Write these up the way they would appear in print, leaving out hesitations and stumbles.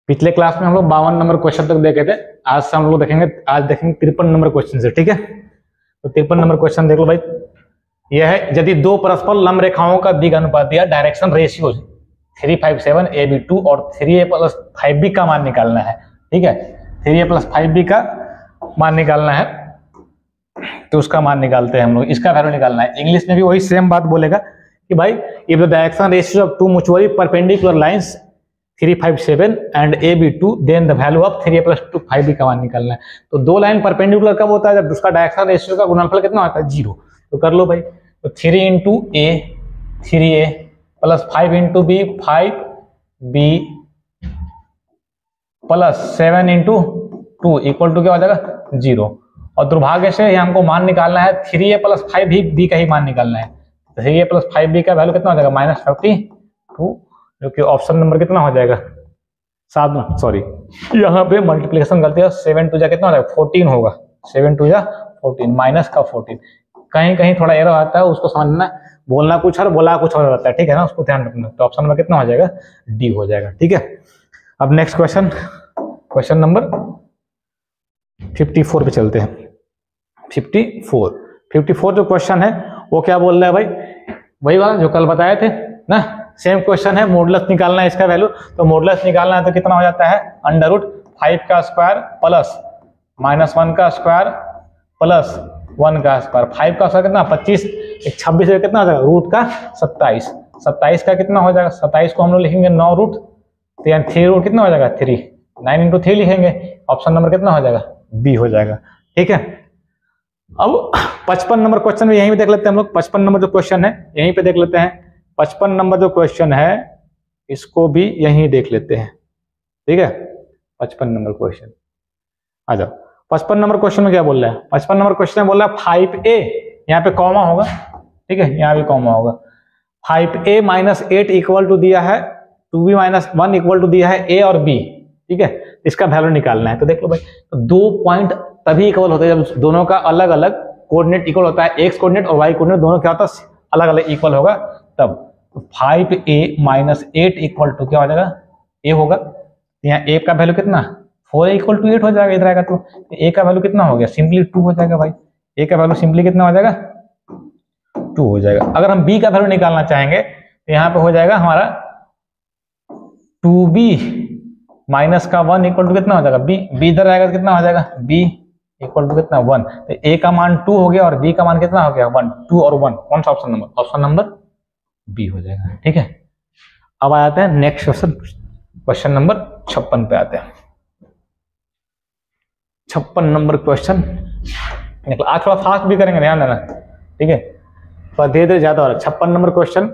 पिछले क्लास में हम लोग 52 नंबर क्वेश्चन तक देखे थे। आज से हम लोग देखेंगे 53 नंबर क्वेश्चन से, ठीक है। तो 53 नंबर क्वेश्चन देख लो भाई। यह है, यदि दो परस्पर लंब रेखाओं का दिग अनुपात या डायरेक्शन रेशियो 357 AB2 और 3A + 5B का मान निकालना है, ठीक है। 3A + 5B का मान निकालना है, तो उसका मान निकालते हैं हम लोग, इसका वैल्यू निकालना है। इंग्लिश में भी वही सेम बात बोलेगा कि भाई if the direction ratio of two mutually perpendicular lines 357 and AB2 then the value of 3A + 5B का मान निकालना है। तो दो लाइन परपेंडिकुलर कब होता है? जब उसका डायरेक्शन रेशियो का गुणनफल कितना होता है? 0। तो कर लो भाई। तो 3 × A 3A + 5 × B 5B + 7 × 2 equal to क्या हो जाएगा? 0। और दुर्भाग्य से यहाँ हमको मान निकालना है 3A + 5B का ही मान निकालना है। 3A + 5B का वैल्यू कितना हो जाएगा? -52, जो कि ऑप्शन नंबर कितना हो जाएगा? 7। सॉरी, यहाँ पे मल्टीप्लिकेशन गलती है। 7 2 जा कितना हो जाएगा? 14 होगा। 7 2 जा 14 माइनस का 14। कहीं कहीं थोड़ा एरर आता है, उसको समझना, बोलना कुछ और बोला कुछ और रहता है, ठीक है ना, उसको ध्यान रखना। तो ऑप्शन नंबर कितना हो जाएगा? डी हो जाएगा, ठीक है। अब नेक्स्ट क्वेश्चन, क्वेश्चन नंबर 54 पे चलते हैं। 54 जो क्वेश्चन है वो क्या बोल रहा है भाई? वही वाला जो कल बताए थे ना, सेम क्वेश्चन है। मॉडुलस निकालना है इसका वैल्यू। तो मॉडुलस निकालना है तो कितना हो जाता है? √5 का स्क्वायर प्लस -1 का स्क्वायर प्लस 1 का स्क्वायर। 5 का स्क्वायर कितना? 25, 26 से कितना हो जाएगा? रूट का 27। 27 का कितना हो जाएगा? 27 को हम लोग लिखेंगे 9 रूट, तो यानी 3 रूट कितना हो जाएगा? 3। 9 × 3 लिखेंगे। ऑप्शन नंबर कितना हो जाएगा? बी हो जाएगा, ठीक है। अब 55 नंबर क्वेश्चन में यहीं पे देख लेते हैं हम लोग। 55 नंबर जो क्वेश्चन है यहीं पे देख लेते हैं। 55 नंबर जो क्वेश्चन है इसको भी यहीं देख लेते हैं, ठीक है। 55 नंबर क्वेश्चन आ जाओ। 55 नंबर क्वेश्चन में क्या बोल रहा है? 55 नंबर क्वेश्चन में बोल रहा है 5A, यहाँ पे कॉमा होगा, ठीक है, यहाँ भी कॉमा होगा। 5A - 8 इक्वल टू दिया है 2B - 1 इक्वल टू दिया है A और B, ठीक है। इसका वैल्यू निकालना है। तो देख लो भाई, तो 2 पॉइंट तभी इक्वल होते हैं जब दोनों का अलग अलग कोऑर्डिनेट इक्वल होता है। एक्स कोऑर्डिनेट और वाई कोऑर्डिनेट दोनों क्या होता है? अलग अलग इक्वल होगा तब। तो 5A - 8 इक्वल टू क्या हो जाएगा? A होगा। यहाँ A का वैल्यू कितना? 4A = 8 हो जाएगा इधर आएगा। तो A का वैल्यू कितना हो गया? सिंपली 2 हो जाएगा भाई। A का वैल्यू सिंपली कितना हो जाएगा? 2 हो जाएगा। अगर हम B का वैल्यू निकालना चाहेंगे तो यहाँ पे हो जाएगा हमारा 2B - 1 इक्वल टू कितना हो जाएगा? B इधर आएगा कितना हो जाएगा? B इक्वल टू कितना? 1। तो A का मान 2 हो गया और B का मान कितना हो गया? 1। 2 और 1 कौन सा option number? Option number B हो जाएगा, ठीक है। अब आ जाते हैं नेक्स्ट क्वेश्चन, क्वेश्चन नंबर 56 पे आते हैं। 56 नंबर क्वेश्चन आज थोड़ा फास्ट भी करेंगे, ध्यान देना, ठीक है। तो धीरे धीरे ज्यादा हो रहा है। 56 नंबर क्वेश्चन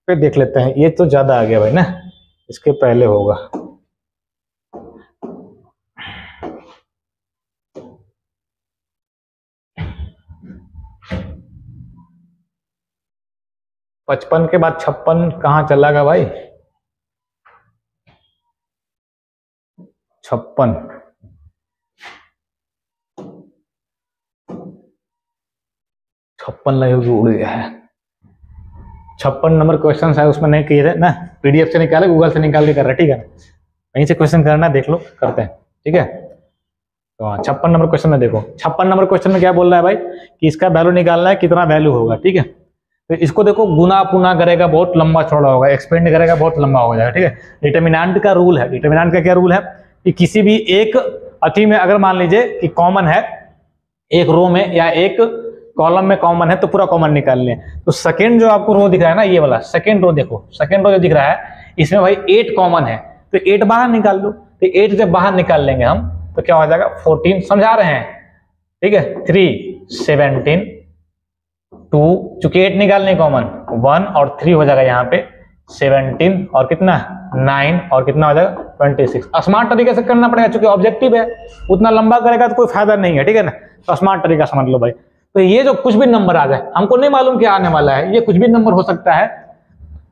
पे देख लेते हैं। ये तो ज्यादा आ गया भाई ना, इसके पहले होगा। पचपन के बाद 56 कहाँ चला गया भाई? 56 लगे उड़ गया है। 56 नंबर क्वेश्चन है, उसमें नहीं किए थे ना, PDF से निकाले, गूगल से निकाल के कर रहे, ठीक है। वहीं से क्वेश्चन करना, देख लो, करते हैं, ठीक है। तो 56 नंबर क्वेश्चन में देखो। 56 नंबर क्वेश्चन में क्या बोल रहा है भाई कि इसका वैल्यू निकालना है, कितना वैल्यू होगा, ठीक है। तो इसको देखो, गुना पुना करेगा बहुत लंबा चौड़ा होगा, एक्सपेंड करेगा बहुत लंबा हो जाएगा, ठीक है। डिटर्मिनेंट का रूल है। डिटर्मिनेंट का क्या रूल है कि किसी भी एक अति में अगर मान लीजिए कि कॉमन है, एक रो में या एक कॉलम में कॉमन है, तो पूरा कॉमन निकाल लें। तो सेकेंड जो आपको रो दिख रहा है ना, ये वाला सेकेंड रो, देखो सेकेंड रो जो दिख रहा है, इसमें भाई 8 कॉमन है, तो 8 बाहर निकाल दो। तो 8 जब बाहर निकाल लेंगे हम तो क्या हो जाएगा? 14, समझा रहे हैं, ठीक है। 3 17 2, चूंकि 8 निकालने कॉमन, 1 और 3 हो जाएगा यहाँ पे 17 और कितना 9 और कितना हो जाएगा 26। स्मार्ट तरीके से करना पड़ेगा, चूंकि ऑब्जेक्टिव है, उतना लंबा करेगा तो कोई फायदा नहीं है, ठीक है ना। तो स्मार्ट तरीका समझ लो भाई। तो ये जो कुछ भी नंबर आ जाए, हमको नहीं मालूम क्या आने वाला है, ये कुछ भी नंबर हो सकता है।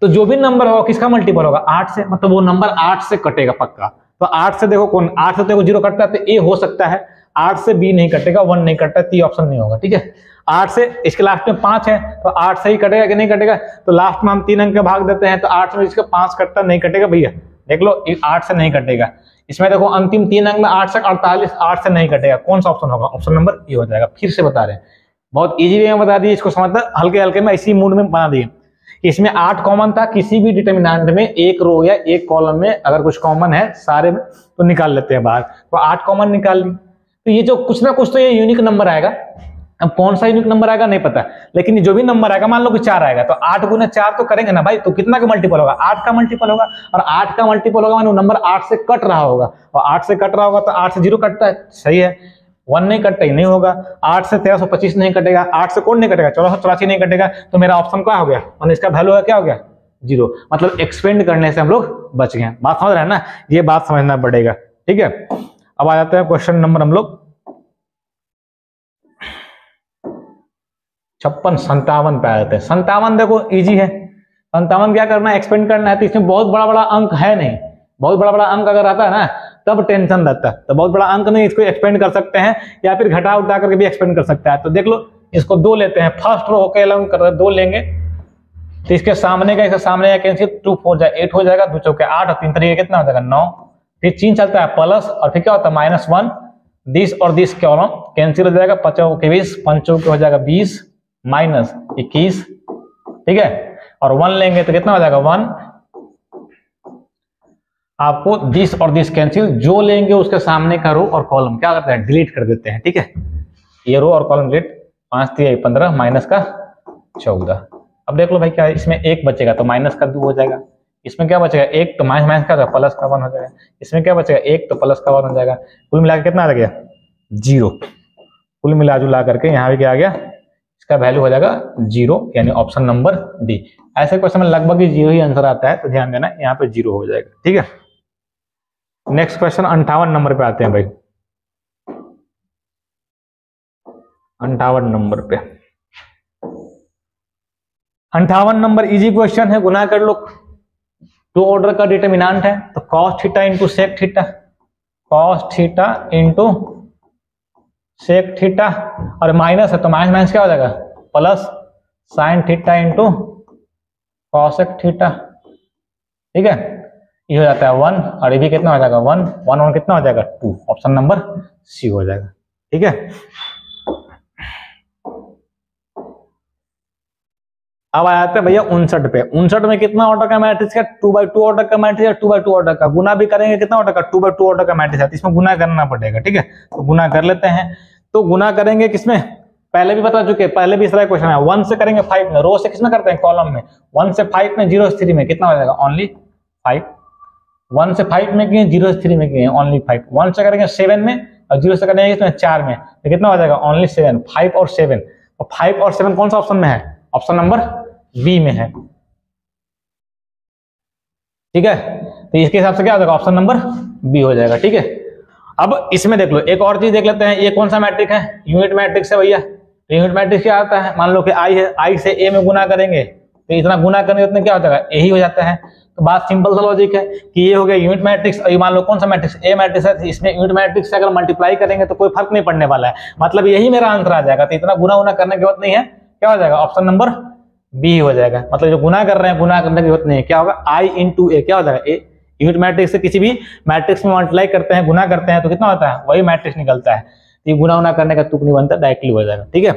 तो जो भी नंबर होगा किसका मल्टीपल होगा? 8 से, मतलब वो नंबर 8 से कटेगा पक्का। तो 8 से देखो कौन, 8 से देखो 0 कटता है तो A हो सकता है, 8 से B नहीं कटेगा, 1 नहीं कटता, तो ऑप्शन नहीं होगा, ठीक है। 8 से इसके लास्ट में 5 है, तो 8 से ही कटेगा कि नहीं कटेगा? तो लास्ट में हम 3 अंक का भाग देते हैं, तो 8 में इसका 5 कटता नहीं कटेगा भैया, देख लो 8 से नहीं कटेगा। इसमें देखो अंतिम 3 अंक में 8 से 48, 8 से नहीं कटेगा। कौन सा ऑप्शन होगा? ऑप्शन नंबर ए हो जाएगा। फिर से बता रहे हैं, बहुत इजी वे में बता दिए, इसको समझना हल्के हल्के में इसी मूड में बना दिए। इसमें 8 कॉमन था, किसी भी डिटरमिनेंट में एक रो या एक कॉलम में अगर कुछ कॉमन है सारे में तो निकाल लेते हैं बाहर। तो 8 कॉमन निकाल ली, तो ये जो कुछ ना कुछ तो ये यूनिक नंबर आएगा। अब कौन सा यूनिक नंबर आएगा नहीं पता, लेकिन जो भी नंबर आएगा, मान लो कि 4 आएगा तो 8 गुना 4 तो करेंगे ना भाई, तो कितना का मल्टीपल होगा? 8 का मल्टीपल होगा, और 8 का मल्टीपल होगा मानो नंबर 8 से कट रहा होगा, और 8 से कट रहा होगा तो 8 से 0 कटता है, सही है। 1 नहीं कटता ही नहीं होगा, 8 से 1325 नहीं कटेगा, 8 से कौन नहीं कटेगा? 1484 नहीं कटेगा, तो मेरा ऑप्शन क्या हो गया? और इसका वैल्यू क्या हो गया? 0। मतलब एक्सपेंड करने से हम लोग बच गए। बात समझ रहे हैं ना? ये बात समझना पड़ेगा, ठीक है। अब आ जाते हैं क्वेश्चन नंबर हम लोग 56 57 पे आ जाते हैं। 57 देखो इजी है। 57 क्या करना है? एक्सपेंड करना है। तो इसमें बहुत बड़ा बड़ा अंक है नहीं, बहुत बड़ा बड़ा अंक अगर आता है ना तब टेंशन रहता है। तो बहुत बड़ा अंक नहीं, इसको एक्सपेंड कर सकते हैं या फिर घटा उठा करके भी एक्सपेंड कर सकता है। तो देख लो, इसको 2 लेते हैं, फर्स्ट रो होकर अलॉन्ग कर रहे हैं, 2 लेंगे तो इसके सामने का इसके सामने का कैंसिल, 2 4 जा 8 हो जाएगा, 2 चौके 8 और 3 तरीके कितना हो जाएगा? 9। फिर चिन्ह चलता है प्लस, और फिर क्या होता है? -1। दिस और दिस कॉलम कैंसिल हो जाएगा, 5 के 20, 5 के हो जाएगा 20 -21, ठीक है। और 1 लेंगे तो कितना हो जाएगा? 1। आपको दिस और दिस कैंसिल, जो लेंगे उसके सामने का रो और कॉलम क्या करते हैं? डिलीट कर देते हैं, ठीक है। ये रो और कॉलम डिलीट, 5 3 15 माइनस का 14। अब देख लो भाई, क्या इसमें 1 बचेगा तो माइनस का 2 हो जाएगा। इसमें क्या बचेगा? 1 तो माइनस का प्लस का 1 हो जाएगा। इसमें क्या बचेगा? 1 तो प्लस का 1 हो जाएगा। कुल मिलाकर कितना आ गया? 0। कुल मिला जुला करके यहाँ भी क्या आ गया? इसका वैल्यू हो जाएगा 0, यानी ऑप्शन नंबर डी। ऐसे क्वेश्चन में लगभग 0 ही आंसर आता है, तो ध्यान देना यहाँ पे 0 हो जाएगा, ठीक है। नेक्स्ट क्वेश्चन 58 नंबर पे आते हैं भाई। 58 नंबर पे, 58 नंबर इजी क्वेश्चन है, गुना कर लो। 2 ऑर्डर का डिटरमिनेंट है, तो cos theta into sec theta, cos theta into sec theta, और माइनस है तो माइनस माइनस क्या हो जाएगा? Plus sine theta into cosec theta, ठीक है। ये हो जाता है 1, और ये भी कितना हो जाएगा? 1 1 और कितना हो जाएगा? 2। ऑप्शन नंबर सी हो जाएगा, ठीक है। अब आ जाते हैं भैया 59 पे। 59 में कितना ऑर्डर का मैट्रिक्स है? 2x2 ऑर्डर का मैट्रिक्स है, 2x2 ऑर्डर का। गुना भी करेंगे कितना ऑर्डर का? 2x2 ऑर्डर का मैट्रिक्स है, इसमें गुना करना पड़ेगा, ठीक है। तो गुना कर लेते हैं। तो गुना करेंगे किसमें? पहले भी बता चुके, पहले भी इस तरह क्वेश्चन है। 1 से करेंगे 5 में, रो से किसमें करते हैं? कॉलम में। 1 से 5 में, 0 से 3 में कितना हो जाएगा? ओनली 5। 1 से 5 में किए, 0 से 3 में किए, ओनली 5। 1 से करेंगे 7 में, और 0 से करेंगे इसमें 4 में, तो कितना हो जाएगा? ओनली 7। 5 और 7, और 5 और 7 कौन सा ऑप्शन में है? ऑप्शन नंबर बी में है, ठीक है। तो इसके हिसाब से क्या हो जाएगा? ऑप्शन नंबर बी हो जाएगा, ठीक है। अब इसमें देख लो, एक और चीज देख लेते हैं। ये कौन सा मैट्रिक है? यूनिट मैट्रिक्स है भैया। यूनिट मैट्रिक्स क्या आता है? मान लो कि आई है, आई से ए में गुना करेंगे तो इतना गुना करेंगे उतना क्या हो जाएगा? ए ही हो जाता है। तो बात सिंपल सा लॉजिक है कि ये हो गया यूनिट मैट्रिक्स, और ये मान लो कौन सा मैट्रिक्स? ए मैट्रिक्स है। इसमें यूनिट मैट्रिक्स से अगर मल्टीप्लाई करेंगे तो कोई फर्क नहीं पड़ने वाला है, मतलब यही मेरा आंसर आ जाएगा। तो इतना गुना उना करने की जरूरत नहीं है, क्या हो जाएगा? ऑप्शन नंबर बी हो जाएगा। मतलब जो गुना कर रहे हैं, गुना करने की जरूरत नहीं है, क्या होगा? आई इंटू ए, क्या हो जाएगा? ए। यूनिट मैट्रिक्स से किसी भी मैट्रिक्स में मल्टीप्लाई करते हैं, गुना करते हैं, तो कितना होता है? वही मैट्रिक्स निकलता है। तो ये गुना उना करने का तुक नहीं बनता, डायरेक्टली हो जाएगा, ठीक है।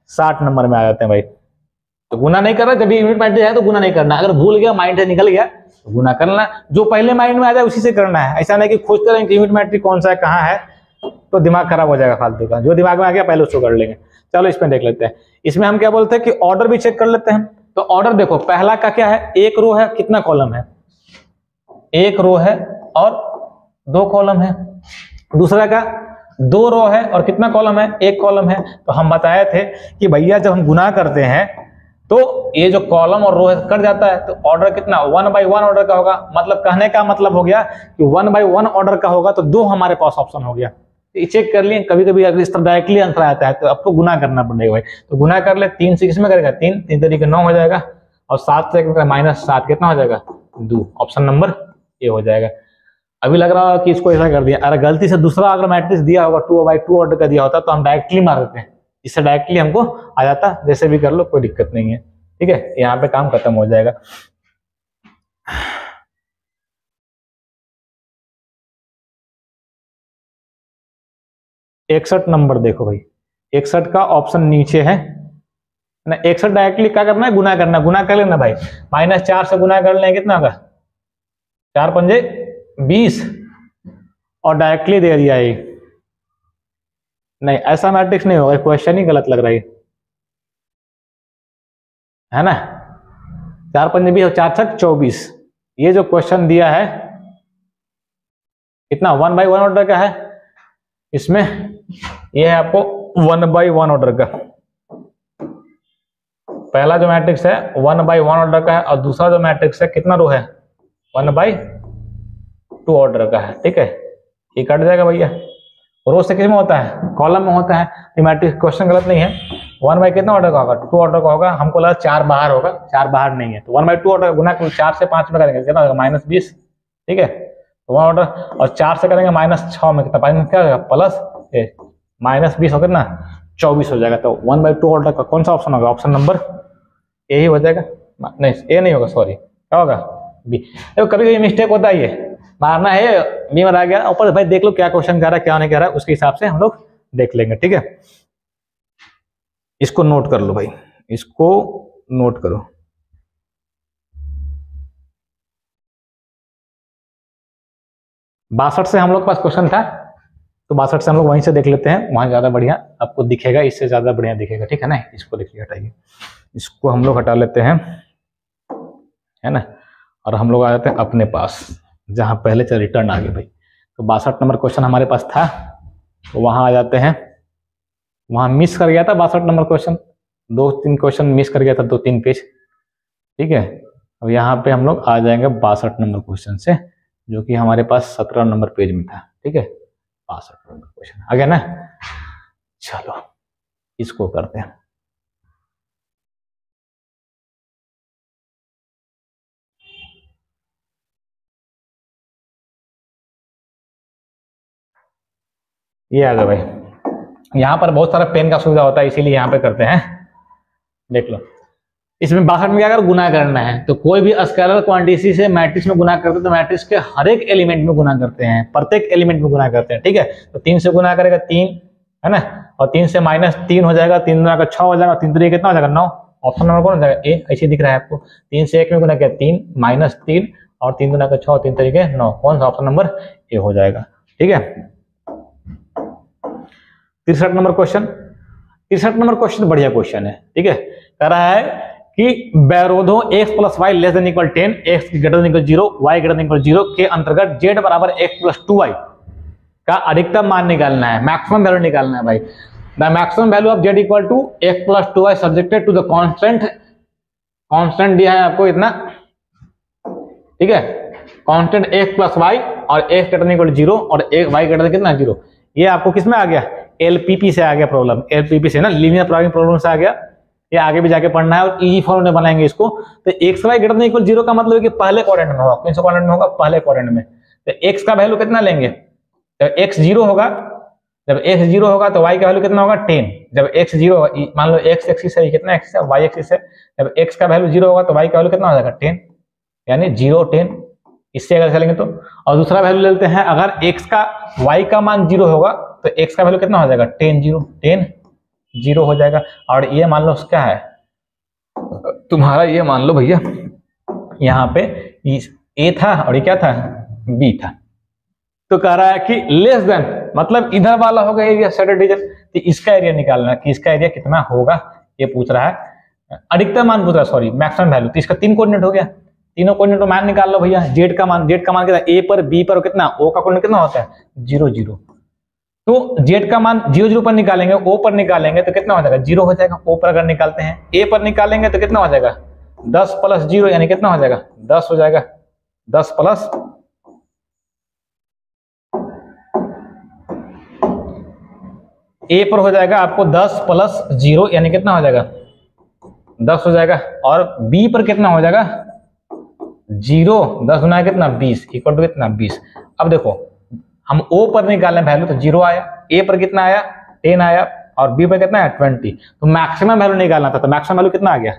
60 नंबर में आ जाते हैं भाई। तो गुना नहीं करना, जब यूनिट मैट्रिक्स है तो गुना नहीं करना। अगर भूल गया, माइंड से निकल गया तो गुना करना, जो पहले माइंड में आ जाए उसी से करना है। ऐसा नहीं कि खोजते रहें कि यूनिट मैट्रिक्स कौन सा है, कहाँ है, तो दिमाग खराब हो जाएगा फालतू का। जो दिमाग में आ गया पहले उसको कर लेंगे। चलो इसमें देख लेते हैं। इसमें हम क्या बोलते हैं कि ऑर्डर भी चेक कर लेते हैं। तो ऑर्डर देखो, पहला का क्या है? 1 रो है, कितना कॉलम है? 1 रो है और 2 कॉलम है। दूसरा का 2 रो है और कितना कॉलम है? 1 कॉलम है। तो हम बताए थे कि भैया जब हम गुना करते हैं तो ये जो कॉलम और रो है कट जाता है, तो ऑर्डर कितना? 1/1 ऑर्डर का होगा। मतलब कहने का मतलब हो गया कि 1/1 ऑर्डर का होगा, तो 2 हमारे पास ऑप्शन हो गया। चेक कर लिए। कभी कभी अगर इस तरह डायरेक्टली आंसर आता है तो आपको गुना करना पड़ेगा भाई। तो गुना कर ले, 3 से किसमें करेगा? 3 3 तरीके 9 हो जाएगा, और 7 से -7 कितना हो जाएगा? 2। ऑप्शन नंबर ए हो जाएगा। अभी लग रहा है कि इसको ऐसा कर दिया, अगर गलती से दूसरा अगर मैट्रिक्स दिया होगा 2/2 ऑर्डर का दिया होता तो हम डायरेक्टली मार देते हैं, इससे डायरेक्टली हमको आ जाता। जैसे भी कर लो, कोई दिक्कत नहीं है, ठीक है। यहाँ पे काम खत्म हो जाएगा। 61 नंबर देखो भाई, 61 का ऑप्शन नीचे है ना। 61 डायरेक्टली क्या करना है, गुना करना, गुना कर लेना भाई, -4 से गुना कर लें कितना होगा, 4 पंजे 20 और डायरेक्टली दे दिया ये। नहीं ऐसा मैट्रिक्स नहीं होगा, क्वेश्चन ही गलत लग रहा है ना। 4 पंजे 20 और 4 छक 24, ये जो क्वेश्चन दिया है कितना 1/1 ऑर्डर का है, इसमें ये है आपको 1/1 ऑर्डर का। पहला जो मैट्रिक्स है 1/1 ऑर्डर का है और दूसरा जो मैट्रिक्स है कितना रो है 1/2 ऑर्डर का है। ठीक है, ये कट जाएगा भैया, रो से किस में होता है, कॉलम में होता है। ये मैट्रिक्स क्वेश्चन गलत नहीं है। 1 कितना ऑर्डर का होगा, 2 ऑर्डर का होगा। हमको लगा 4 बाहर होगा, 4 बाहर नहीं है, तो 1/2 ऑर्डर गुना 4 से 5 में करेंगे कितना होगा -20। ठीक है, तो 1 ऑर्डर और 4 से करेंगे -6 में कितना, क्या होगा प्लस -20 होगा ना 24 हो जाएगा। तो 1/2 ऑर्डर का कौन सा ऑप्शन होगा, ऑप्शन नंबर ए ही हो जाएगा। नहीं ए नहीं होगा, सॉरी क्या होगा बी। देखो कभी कभी मिस्टेक होता है, ये मारना है बी मारा गया ऊपर, भाई देख लो क्या क्वेश्चन कह रहा है क्या नहीं कह रहा है, उसके हिसाब से हम लोग देख लेंगे। ठीक है, इसको नोट कर लो भाई, इसको नोट करो। बासठ से हम लोग के पास क्वेश्चन था, तो 62 से हम लोग वहीं से देख लेते हैं, वहां ज्यादा बढ़िया आपको दिखेगा, इससे ज्यादा बढ़िया दिखेगा। ठीक है ना, इसको देखिए हटाइए, इसको हम लोग हटा लेते हैं, है ना, और हम लोग आ जाते हैं अपने पास जहां पहले से रिटर्न आ गए भाई। तो 62 नंबर क्वेश्चन हमारे पास था, तो वहां आ जाते हैं। वहां मिस कर गया था 62 नंबर क्वेश्चन, 2-3 क्वेश्चन मिस कर गया था, 2-3 पेज। ठीक है, अब यहाँ पे हम लोग आ जाएंगे 62 नंबर क्वेश्चन से, जो कि हमारे पास 17 नंबर पेज में था। ठीक है, 62 नंबर क्वेश्चन आ गया ना। चलो इसको करते हैं। ये आ गया भाई, यहाँ पर बहुत सारा पेन का सुविधा होता है, इसीलिए यहाँ पे करते हैं। देख लो, इसमें 62 में क्या कर गुना करना है, तो कोई भी स्केलर क्वांटिटी से मैट्रिक्स में गुना करते हैं, तो मैट्रिक्स के हर एक एलिमेंट में गुना करते हैं, प्रत्येक एलिमेंट में गुना करते हैं। ठीक है, तो 3 से गुना करेगा 3, है ना, और 3 से -3 हो जाएगा, 3 गुना का 6 हो जाएगा, 3 3 कितना हो जाएगा 9। ऑप्शन नंबर कौन हो जाएगा ए, ऐसे दिख रहा है आपको। 3 से 1 में गुना किया 3 -3 और 3 गुना का 6, 3 तरीके 9, कौन सा ऑप्शन नंबर ए हो जाएगा। ठीक है, 63 नंबर क्वेश्चन। 63 नंबर क्वेश्चन बढ़िया क्वेश्चन है। ठीक है, कह रहा है कि बैरोधो x + y < 10, x > 0, y > 0 के अंतर्गत z = x + 2y का अधिकतम मान निकालना है, मैक्सिमम वैल्यू निकालना है भाई। The maximum value of z = x + 2y subjected to the constant, constant दिया है आपको इतना। ठीक है, कांस्टेंट x + y और x > 0 और y > कितना 0। ये आपको किसमें आ गया, एलपीपी से आ गया प्रॉब्लम, एलपीपी से ना, लीनियर प्रोग्रामिंग प्रॉब्लम से आ गया। ये आगे भी जाके पढ़ना है और इजी फॉर्म में बनाएंगे इसको। तो x y > 0 का मतलब है कि पहले क्वाड्रेंट में होगा, कौन सा क्वाड्रेंट में होगा, पहले क्वाड्रेंट में। तो x का वैल्यू कितना लेंगे, जब x 0 होगा, जब x 0 होगा तो y का वैल्यू कितना होगा 10। जब x 0 होगा, मान लो x एक्सिस है, कितना एक्सिस है, y एक्सिस है, जब x का वैल्यू 0 होगा तो y का वैल्यू कितना हो जाएगा 10, यानी 0 10। इससे अगर चलेंगे तो, और दूसरा वैल्यू लेते हैं, अगर x का y का मान 0 होगा तो x का वैल्यू कितना हो जाएगा 10 0 हो जाएगा। और ये मान लो क्या है तुम्हारा, ये मान लो भैया यहाँ पे a था और ये क्या था b था। तो कह रहा है कि लेस देन, मतलब इधर वाला होगा एरिया सेटेड रीजन, तो इसका एरिया निकालना है कि इसका एरिया कितना होगा, ये पूछ रहा है। अधिकतम मान पूछ रहा है, सॉरी मैक्सिमम वैल्यू। तो इसका 3 कोऑर्डिनेट हो गया, तीनों कोऑर्डिनेट मान निकाल लो भैया। z का मान कितना, a पर b पर कितना, o का कोऑर्डिनेट कितना होता है 0 0। तो z का मान 0 0 पर निकालेंगे, o पर निकालेंगे तो कितना हो जाएगा 0 हो जाएगा। o पर अगर निकालते हैं, a पर निकालेंगे तो कितना हो जाएगा 10 + 0 यानी कितना हो जाएगा 10 हो जाएगा। 10 प्लस a पर हो जाएगा आपको 10 + 0 यानी कितना हो जाएगा 10 हो जाएगा। और b पर कितना हो जाएगा 0, 10 गुना कितना 20 इक्वल टू कितना 20। अब देखो हम o पर निकालने वैल्यू तो 0 आया, a पर कितना आया 10 आया और b पर कितना है 20। तो मैक्सिमम वैल्यू निकालना था, तो मैक्सिमम वैल्यू कितना आ गया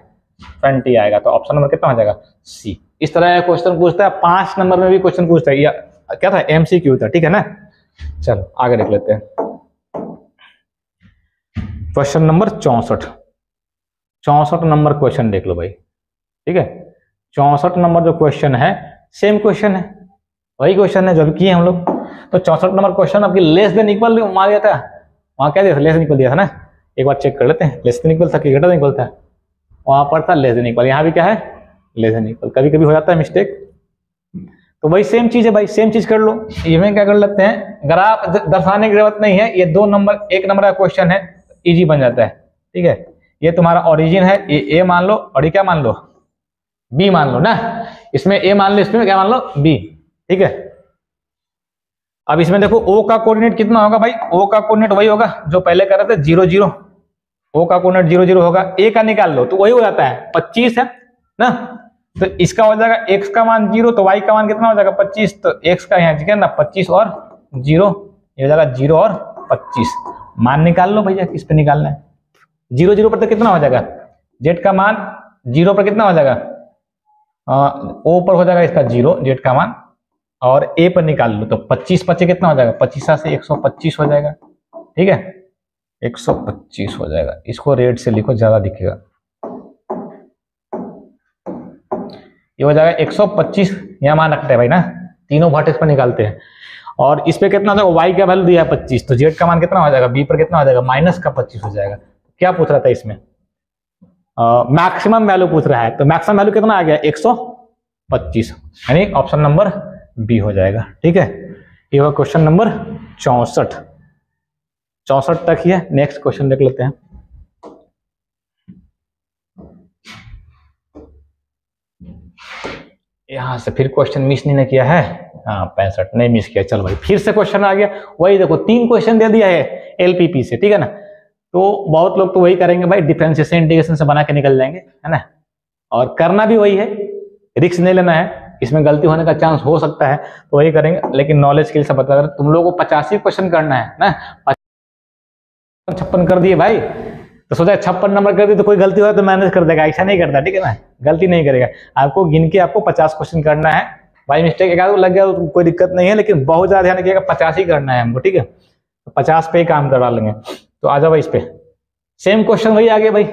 20 आएगा। तो ऑप्शन नंबर कितना हो जाएगा सी। इस तरह का क्वेश्चन पूछता है, 5 नंबर में भी क्वेश्चन पूछता है, या क्या था MCQ था। ठीक है ना, चलो आगे देख लेते हैं। क्वेश्चन नंबर 64 नंबर क्वेश्चन देख लो भाई, ठीक है। 64 नंबर जो क्वेश्चन है सेम क्वेश्चन है, वही क्वेश्चन है जो अभी किए हम लोग। तो 64 नंबर क्वेश्चन आपकी लेस देन इक्वल मार दिया था, वहां क्या दिया था, लेस देन इक्वल दिया था ना। एक बार चेक कर लेते हैं, लेस देन इक्वल था कि ग्रेटर देन इक्वल था, वहां पर था लेस देन इक्वल, यहाँ भी क्या है लेस देन इक्वल। कभी कभी हो जाता है मिस्टेक, तो वही सेम चीज है भाई, सेम चीज कर लो। इसमें क्या कर लेते हैं, ग्राफ दर्शाने की जरूरत नहीं है, ये दो नंबर एक नंबर का क्वेश्चन है, इजी बन जाता है, ठीक है। ये तुम्हारा ओरिजिन है, ये ए मान लो और ये क्या मान लो, बी मान लो ना। इसमें ए मान लो, इसमें क्या मान लो, बी, ठीक है। अब इसमें देखो ओ का कोऑर्डिनेट कितना होगा भाई, ओ का कोऑर्डिनेट वही होगा जो पहले कर रहे थे 0 0, ओ का कोऑर्डिनेट 0 0 होगा। ए का निकाल लो तो वही हो जाता है 25 है ना, तो इसका हो जाएगा x का मान 0, तो y का मान कितना हो जाएगा 25, तो x का यहाँ ठीक है ना 25 और 0, ये हो जाएगा 0 और 25। मान निकाल लो भैया, किस पे निकालना है, 0 0 पर तो कितना हो जाएगा, z का मान 0 पर कितना हो जाएगा, ओ पर हो जाएगा इसका 0 z का मान, और a पर निकाल लो तो 25 25 कितना हो जाएगा, 25 से 125 हो जाएगा, ठीक है 125 हो जाएगा। इसको रेड से लिखो, ज्यादा दिखेगा, ये हो जाएगा 125, यहाँ मान रखते हैं भाई ना, तीनों वर्टेक्स पर निकालते हैं। और इस पे कितना हो जाएगा, y का वैल्यू दिया है 25, तो z का मान कितना हो जाएगा, b पर कितना हो जाएगा, माइनस का 25 हो जाएगा। क्या पूछ रहा था इसमें, मैक्सिमम वैल्यू पूछ रहा है, तो मैक्सिमम वैल्यू कितना आ गया 125, यानी ऑप्शन नंबर बी हो जाएगा, ठीक है। ये हुआ क्वेश्चन नंबर 64 तक ही है। नेक्स्ट क्वेश्चन देख लेते हैं। यहां से फिर क्वेश्चन मिस नहीं किया है, हाँ 65 नहीं मिस किया। चल भाई फिर से क्वेश्चन आ गया, वही देखो 3 क्वेश्चन दे दिया है एलपीपी से, ठीक है ना। तो बहुत लोग तो वही करेंगे भाई, डिफरेंशिएशन इंटीग्रेशन से बना के निकल जाएंगे, है ना। और करना भी वही है, रिस्क नहीं लेना है, इसमें गलती होने का चांस हो सकता है, तो वही करेंगे। लेकिन नॉलेज के लिए सब बता रहे, तुम लोगों को 85 क्वेश्चन करना है ना, 56 कर दिए भाई, तो सोचा 56 नंबर कर दिए तो कोई गलती हुआ तो मैनेज कर देगा, ऐसा नहीं करता, ठीक है ना, गलती नहीं करेगा। आपको गिन के आपको 50 क्वेश्चन करना है, भाई मिस्टेक एक आध लग गया तो कोई दिक्कत नहीं है, लेकिन बहुत ज्यादा ध्यान रखिएगा, 50 ही करना है हमको, ठीक है। तो 50 पे ही काम करवा लेंगे। तो आ जाओ भाई, इस पे सेम क्वेश्चन वही आ गया भाई,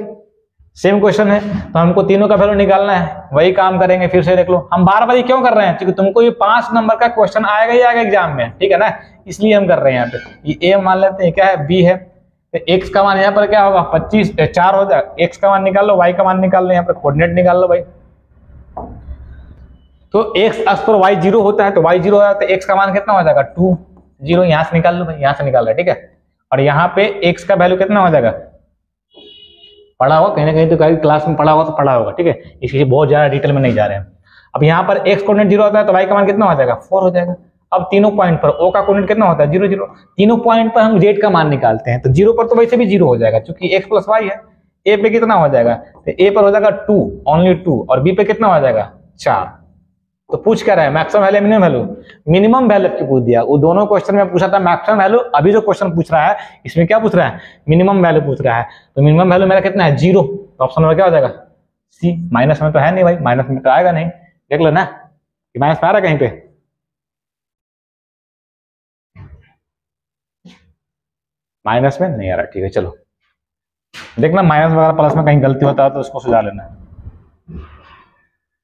सेम क्वेश्चन है, तो हमको तीनों का वैल्यू निकालना है, वही काम करेंगे। फिर से देख लो, हम बार बार क्यों कर रहे हैं, क्योंकि तुमको ये 5 नंबर का क्वेश्चन आएगा ही आएगा एग्जाम में, ठीक है ना, इसलिए हम कर रहे हैं। यहाँ पे ये ए मान लेते हैं, क्या है बी है, तो x का मान यहाँ पर क्या होगा 25 4 हो जाएगा, x का मान निकाल लो, y का मान निकाल लो, यहाँ पर कोऑर्डिनेट निकाल लो भाई। तो x अक्ष पर y 0 होता है, तो y 0 हो जाता है, x का मान कितना हो जाएगा 2 0, यहाँ से निकाल लो भाई, यहाँ से निकाल रहा है, ठीक है। और यहाँ पे x का वैल्यू कितना हो जाएगा, पढ़ा होगा कहीं ना कहीं, तो कहीं क्लास में पढ़ा होगा तो पढ़ा होगा, ठीक है, इसलिए बहुत ज्यादा डिटेल में नहीं जा रहे हैं। अब यहाँ पर x कोऑर्डिनेट 0 होता है, तो y का मान कितना हो जाएगा 4 हो जाएगा। अब तीनों पॉइंट पर o का कोऑर्डिनेट कितना होता है 0 0, तीनों पॉइंट पर हम z का मान निकालते हैं, तो 0 पर तो वैसे भी 0 हो जाएगा, क्योंकि x प्लस y है। a पे कितना हो जाएगा, तो a पर हो जाएगा 2 ओनली 2, और b पे कितना हो जाएगा 4। तो पूछ क्या रहा है, maximum value minimum value, minimum value की पूछ दिया। वो दोनों क्वेश्चन में पूछा था मैक्सिमम वैल्यू, अभी जो क्वेश्चन पूछ रहा है इसमें क्या पूछ रहा है, मिनिमम वैल्यू पूछ रहा है। तो मिनिमम वैल्यू मेरा कितना है 0, तो ऑप्शन नंबर क्या हो जाएगा सी। माइनस में तो है नहीं भाई, माइनस में तो आएगा नहीं, देख लो ना कि माइनस में आ रहा है कहीं पे, माइनस में नहीं आ रहा, ठीक है। चलो देखना माइनस वगैरह प्लस में कहीं गलती होता है तो उसको सुधार लेना।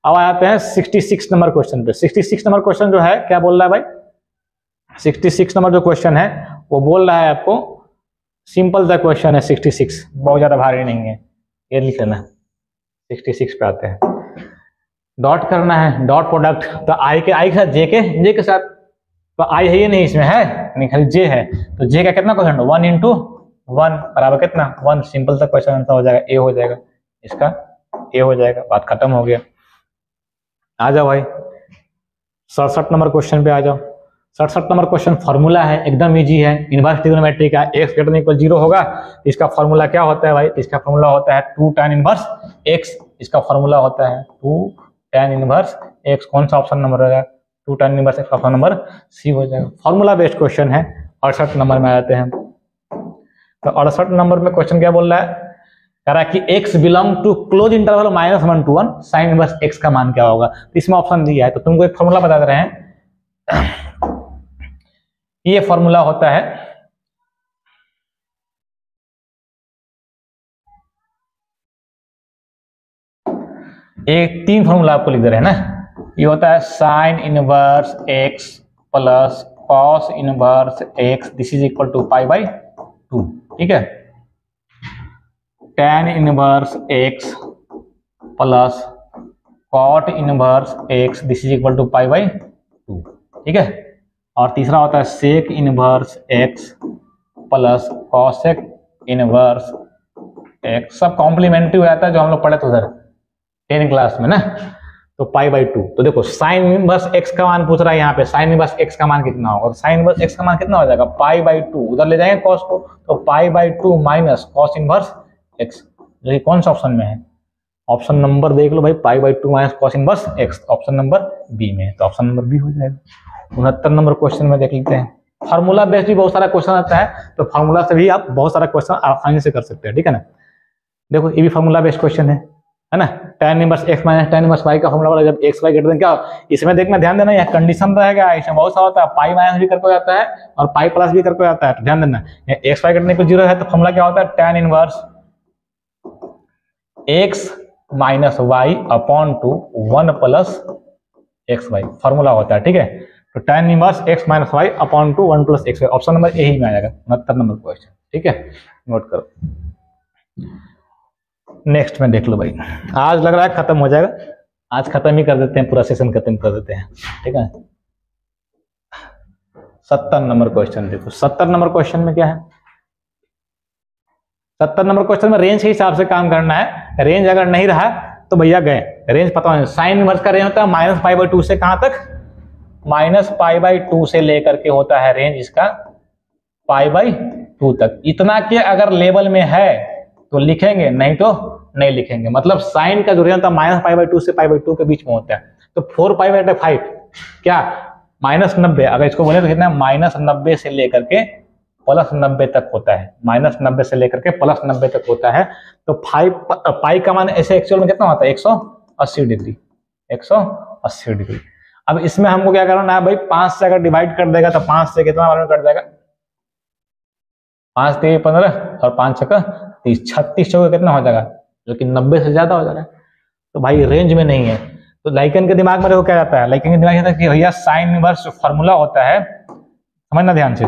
अब आते हैं 66 नंबर क्वेश्चन पे। 66 नंबर क्वेश्चन जो है क्या बोल रहा है भाई, 66 नंबर जो क्वेश्चन है वो बोल रहा है आपको सिंपल सा क्वेश्चन है 66, बहुत ज्यादा भारी नहीं है, ये लिख लेना। 66 पे आते हैं, डॉट करना है, डॉट प्रोडक्ट, तो आई के साथ जे के साथ, तो आई है ये नहीं इसमें है, नहीं खाली जे है, तो जे का कितना क्वेश्चन 1 into 1 बराबर कितना 1, सिंपल सा क्वेश्चन आंसर हो जाएगा, ए हो जाएगा, इसका ए हो जाएगा, बात खत्म हो गया। आ जाओ भाई 67 नंबर क्वेश्चन पे आ जाओ। 67 नंबर क्वेश्चन फॉर्मूला है, एकदम इजी है, इनवर्स ट्रिग्नोमेट्री का, x ग्रेटर देन इक्वल 0 होगा, इसका फॉर्मूला क्या होता है भाई, इसका फॉर्मूला होता है 2 tan इनवर्स x, इसका फॉर्मूला होता है 2 tan इनवर्स x। कौन सा ऑप्शन नंबर रहेगा, 2 tan inverse x, option number C हो जाएगा। फॉर्मूला बेस्ड क्वेश्चन है। 68 नंबर में आते हैं, तो 68 नंबर में क्वेश्चन क्या बोल रहा है, कह रहा है कि x belong to close interval -1 to 1, sine inverse x का मान क्या होगा। तो इसमें ऑप्शन दिया है, तो तुमको एक फॉर्मूला बता दे रहे हैं, ये फॉर्मूला होता है एक 3 फॉर्मूला आपको लिख दे रहे हैं ना, ये होता है sine inverse x plus cos inverse x, this is equal to π/2, ठीक है। tan inverse x plus cot inverse x, this is equal to π/2, ठीक है। और तीसरा होता है sec inverse x plus cosec inverse x, सब कॉम्प्लीमेंट्री हो जाता है जो हम लोग पढ़े थे उधर 10 क्लास में ना। तो π/2, तो देखो साइन इनवर्स एक्स का मान पूछ रहा है यहाँ पे, साइन इनवर्स एक्स का मान कितना होगा, और साइन इनवर्स एक्स का मान कितना हो जाएगा π/2, उधर ले जाएंगे कॉस को, तो π/2 माइनस कॉस इनवर्स एक्स, जो कि कौन सा ऑप्शन में है, ऑप्शन नंबर देख लो भाई, π/2 minus cos inverse x, option number B में है, तो ऑप्शन नंबर बी हो जाएगा। 69 नंबर क्वेश्चन में देख लेते हैं। फार्मूला बेस्ड भी बहुत सारा क्वेश्चन आता है, तो फार्मूला से भी आप बहुत सारा क्वेश्चन आसानी से कर सकते हैं, ठीक है ना। देखो ये भी फार्मूला बेस्ड क्वेश्चन है ना, tan inverse x minus tan inverse y का फॉर्मूला जब x y ग्रेटर देन क्या, इसमें देखना ध्यान देना, यह कंडीशन रहेगा, इसमें बहुत सारा होता है, पाई माइनस भी करके हो जाता है और पाई प्लस भी करके हो जाता है, तो ध्यान देना x y ग्रेटर देन 0 है तो फॉर्मूला क्या होता है, tan inverse x minus y upon two 1 plus xy formula होता है, ठीक है। तो tan inverse x minus y upon two 1 plus xy, option number यही में आ जाएगा 69 नंबर क्वेश्चन, ठीक है, नोट करो। नेक्स्ट में देख लो भाई, आज लग रहा है खत्म हो जाएगा, आज खत्म ही कर देते हैं, पूरा सेशन खत्म कर देते हैं, ठीक है। 70 नंबर क्वेश्चन देखो, 70 नंबर क्वेश्चन में क्या है, 70 नंबर क्वेश्चन में रेंज के हिसाब से काम करना है, रेंज अगर नहीं रहा तो भैया गए, रेंज पता नहीं, साइन इनवर्स का रेंज होता है माइनस π/2 से कहां तक, माइनस π/2 से लेकर के होता है रेंज इसका π/2 तक, इतना के अगर लेवल में है तो लिखेंगे, नहीं तो नहीं लिखेंगे, मतलब साइन का जो रेंज होता है माइनस π/2 से π/2 के बीच में होता है, तो 4π/5 क्या माइनस 90, अगर इसको बोले तो कितना है, माइनस 90 से लेकर के प्लस 90 तक होता है, माइनस 90 से लेकर के प्लस 90 तक होता है, तो 5 पाई का मान ऐसे एक्चुअल में कितना होता है, 180 डिग्री, 180 डिग्री। अब इसमें हमको क्या करना है भाई, 5 से अगर डिवाइड कर देगा तो 5 से कितना बार कट जाएगा, 5 3 15 और 5 6 30, 36 चौके कितना हो जाएगा, जो कि 90 से ज्यादा हो जाएगा, तो भाई रेंज में नहीं है। तो लाइकन के दिमाग में देखो क्या जाता है, लाइकन के दिमाग में कि भैया साइन इनवर्स फॉर्मूला होता है, समझना ध्यान से,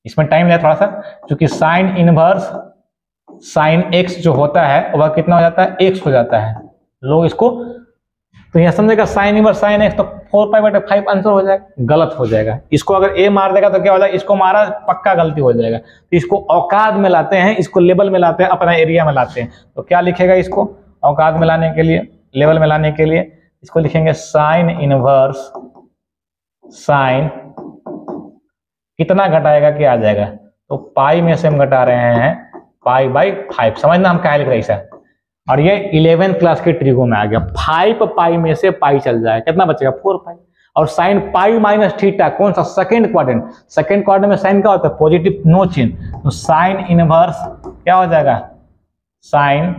इसमें टाइम लगा थोड़ा सा, क्योंकि साइन इनवर्स साइन एक्स जो होता है वह कितना हो जाता है, x हो जाता है, लोग इसको तो यह समझेगा साइन इनवर्स साइन एक्स, तो 4π/5 आंसर हो जाएगा, गलत हो जाएगा। इसको अगर a मार देगा तो क्या हो जाएगा, इसको मारा पक्का गलती हो जाएगा, तो इसको औकात में लाते हैं, इसको लेवल में लाते हैं, अपना एरिया में लाते हैं, तो क्या लिखेगा, इसको औकात में लाने के लिए, लेवल में लाने के लिए इसको लिखेंगे साइन इनवर्स साइन, कितना घटाएगा क्या आ जाएगा, तो पाई में से हम घटा रहे हैं π/5, समझना हम क्या लिख रहे हैं, और ये 11th क्लास के ट्रिगो में आ गया, 5 पाई में से पाई चल जाए, कितना बचेगा 4 पाई, और साइन पाई माइनस थीटा कौन सा, सेकंड क्वाड्रेंट, सेकंड क्वाड्रेंट में साइन क्या होता है, पॉजिटिव नो चिन्ह, तो साइन इनवर्स क्या हो जाएगा, साइन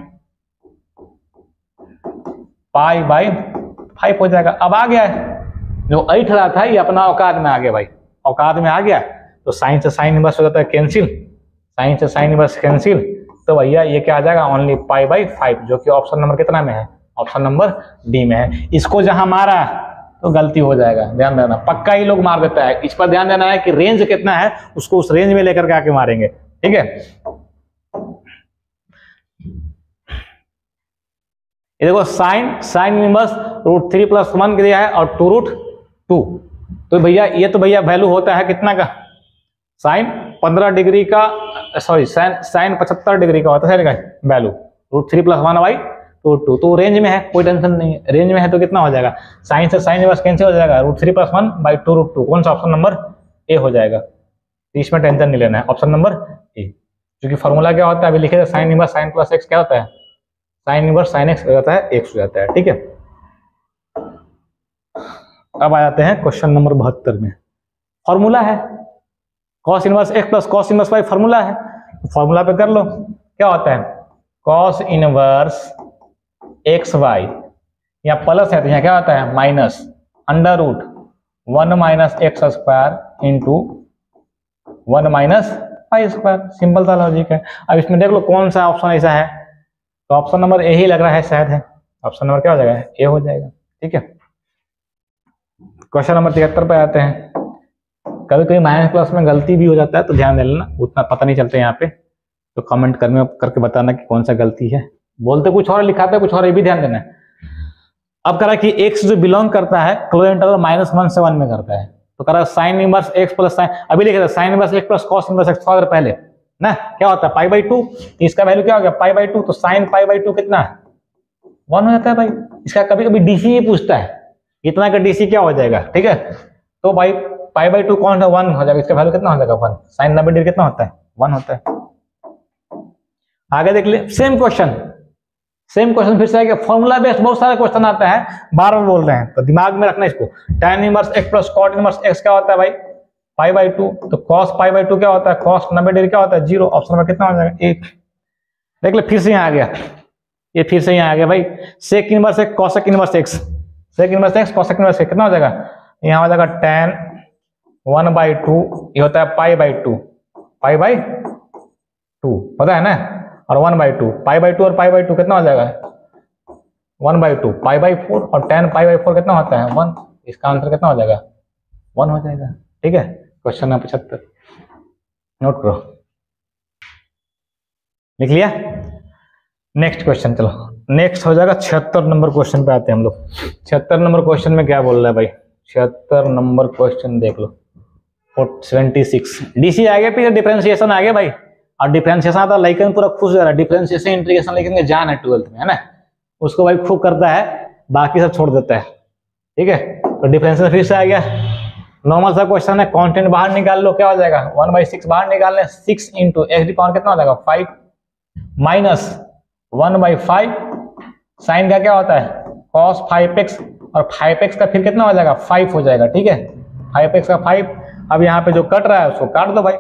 π/5 हो जाएगा। अब आ गया है जो 8 रहा था ये अपना औकात में आ गया भाई, औकात में आ गया, तो साइन से साइन इनवर्स हो जाता है कैंसिल, साइन से साइन इनवर्स कैंसिल, तो भैया ये क्या आ जाएगा, ओनली π/5, जो कि ऑप्शन नंबर कितना में है, ऑप्शन नंबर डी में है। इसको जहां मारा तो गलती हो जाएगा, ध्यान देना, पक्का ही लोग मार देता है, इस पर ध्यान देना है कि रेंज कितना है, उसको उस रेंज में लेकर के आके मारेंगे, ठीक है। ये देखो साइन इनवर्स √3 + 1 दिया है और 2√2, तो भैया ये तो भैया वैल्यू होता है कितना का, साइन 15 डिग्री का, सॉरी साइन 75 डिग्री का होता है वैल्यू, √3 + 1/2, तो रेंज में है, कोई टेंशन नहीं है, रेंज में है तो कितना हो जाएगा, साइन से साइन इनवर्स कैंसिल हो जाएगा, √3 + 1/2√2, कौन सा, ऑप्शन नंबर ए हो जाएगा, इसमें टेंशन नहीं लेना है, ऑप्शन नंबर ए, क्योंकि फॉर्मूला क्या होता है, अभी लिखे थे sine inverse sine plus x क्या होता है, साइन इनवर्स साइन एक्स हो जाता है, एक्स हो जाता है, ठीक है। अब आ जाते हैं क्वेश्चन नंबर 72 में, फॉर्मूला है cos inverse x plus cos inverse y, formula है, फॉर्मूला पे कर लो, क्या होता है, कॉस इनवर्स एक्स वाई, या प्लस है तो यहाँ क्या होता है minus √1 - x² into 1 - y², simple सा लॉजिक है। अब इसमें देख लो कौन सा ऑप्शन ऐसा है, तो ऑप्शन नंबर यही लग रहा है शायद है, ऑप्शन नंबर क्या हो जाएगा, ए हो जाएगा। ठीक है, क्वेश्चन नंबर 73 पे आते हैं। कभी कभी माइनस प्लस में गलती भी हो जाता है, तो ध्यान दे लेना, उतना पता नहीं चलता यहाँ पे, तो कमेंट करके बताना कि कौन सा गलती है। बोलते कुछ और लिखाते कुछ और, ये भी ध्यान देना है। अब कह रहा है कि x जो बिलोंग करता है क्लोज इंटरवल -1 से 1 में करता है, तो कह रहा है sine inverse x plus sign, अभी लिखे थे sign inverse x plus cos inverse x, थोड़ा देर पहले ना क्या होता है π/2, इसका वैल्यू क्या हो गया π/2, तो साइन π/2 कितना है 1 हो जाता है भाई। इसका कभी कभी डीसी ही पूछता है, इतना का डीसी क्या हो जाएगा। ठीक है, तो भाई π/2 कौन है 1 हो जाएगा, इसका वैल्यू कितना हो जाएगा 1, साइन 90 डिग्री कितना होता है 1 होता है। आगे देख ले, सेम क्वेश्चन फिर से आएगा, फॉर्मूला बेस्ड बहुत सारे क्वेश्चन आता है, बार बार बोल रहे हैं, तो दिमाग में रखना इसको। tan inverse x plus cot inverse x क्या होता है भाई π/2, तो cos π/2 क्या होता है, cos 90 डिग्री क्या होता है 0, ऑप्शन नंबर कितना हो जाएगा 1। देख ले फिर से यहाँ आ गया, ये फिर से यहाँ आ गया भाई, sec inverse x cosec inverse x, sec inverse x cosec inverse x कितना हो जाएगा, यहाँ हो जाएगा tan 1/2, ये होता है π/2 होता है ना, और 1/2 π/2 और π/2 कितना हो जाएगा 1/2 π/4, और tan π/4 कितना होता है 1, इसका आंसर कितना हो जाएगा 1 हो जाएगा। ठीक है, क्वेश्चन नंबर 75 नोट करो, लिख लिया। नेक्स्ट क्वेश्चन, चलो नेक्स्ट हो जाएगा 76 नंबर क्वेश्चन पे आते हैं हम लोग। 76 नंबर क्वेश्चन में क्या बोल रहा है भाई, 76 नंबर क्वेश्चन देख लो, 76 डीसी आ गया, फिर डिफरेंशिएशन आ गया भाई, और डिफरेंशिएशन आता है लाइकन पूरा खुश हो रहा है, डिफरेंशिएशन इंटीग्रेशन लाइकन के जान है 12th में, है ना, उसको भाई खूब करता है, बाकी सब छोड़ देता है। ठीक है, तो डिफरेंशिएशन फिर से आ गया, नॉर्मल सा क्वेश्चन है, कांस्टेंट बाहर निकाल लो, क्या हो जाएगा 1/6 बाहर निकालने, 6 इंटू एक्स डी पावर कितना हो जाएगा 5 माइनस 1/5, साइन का क्या होता है cos 5x, और 5x का फिर कितना हो जाएगा 5 हो जाएगा। ठीक है, 5x का 5, अब यहाँ पे जो कट रहा है उसको काट दो भाई,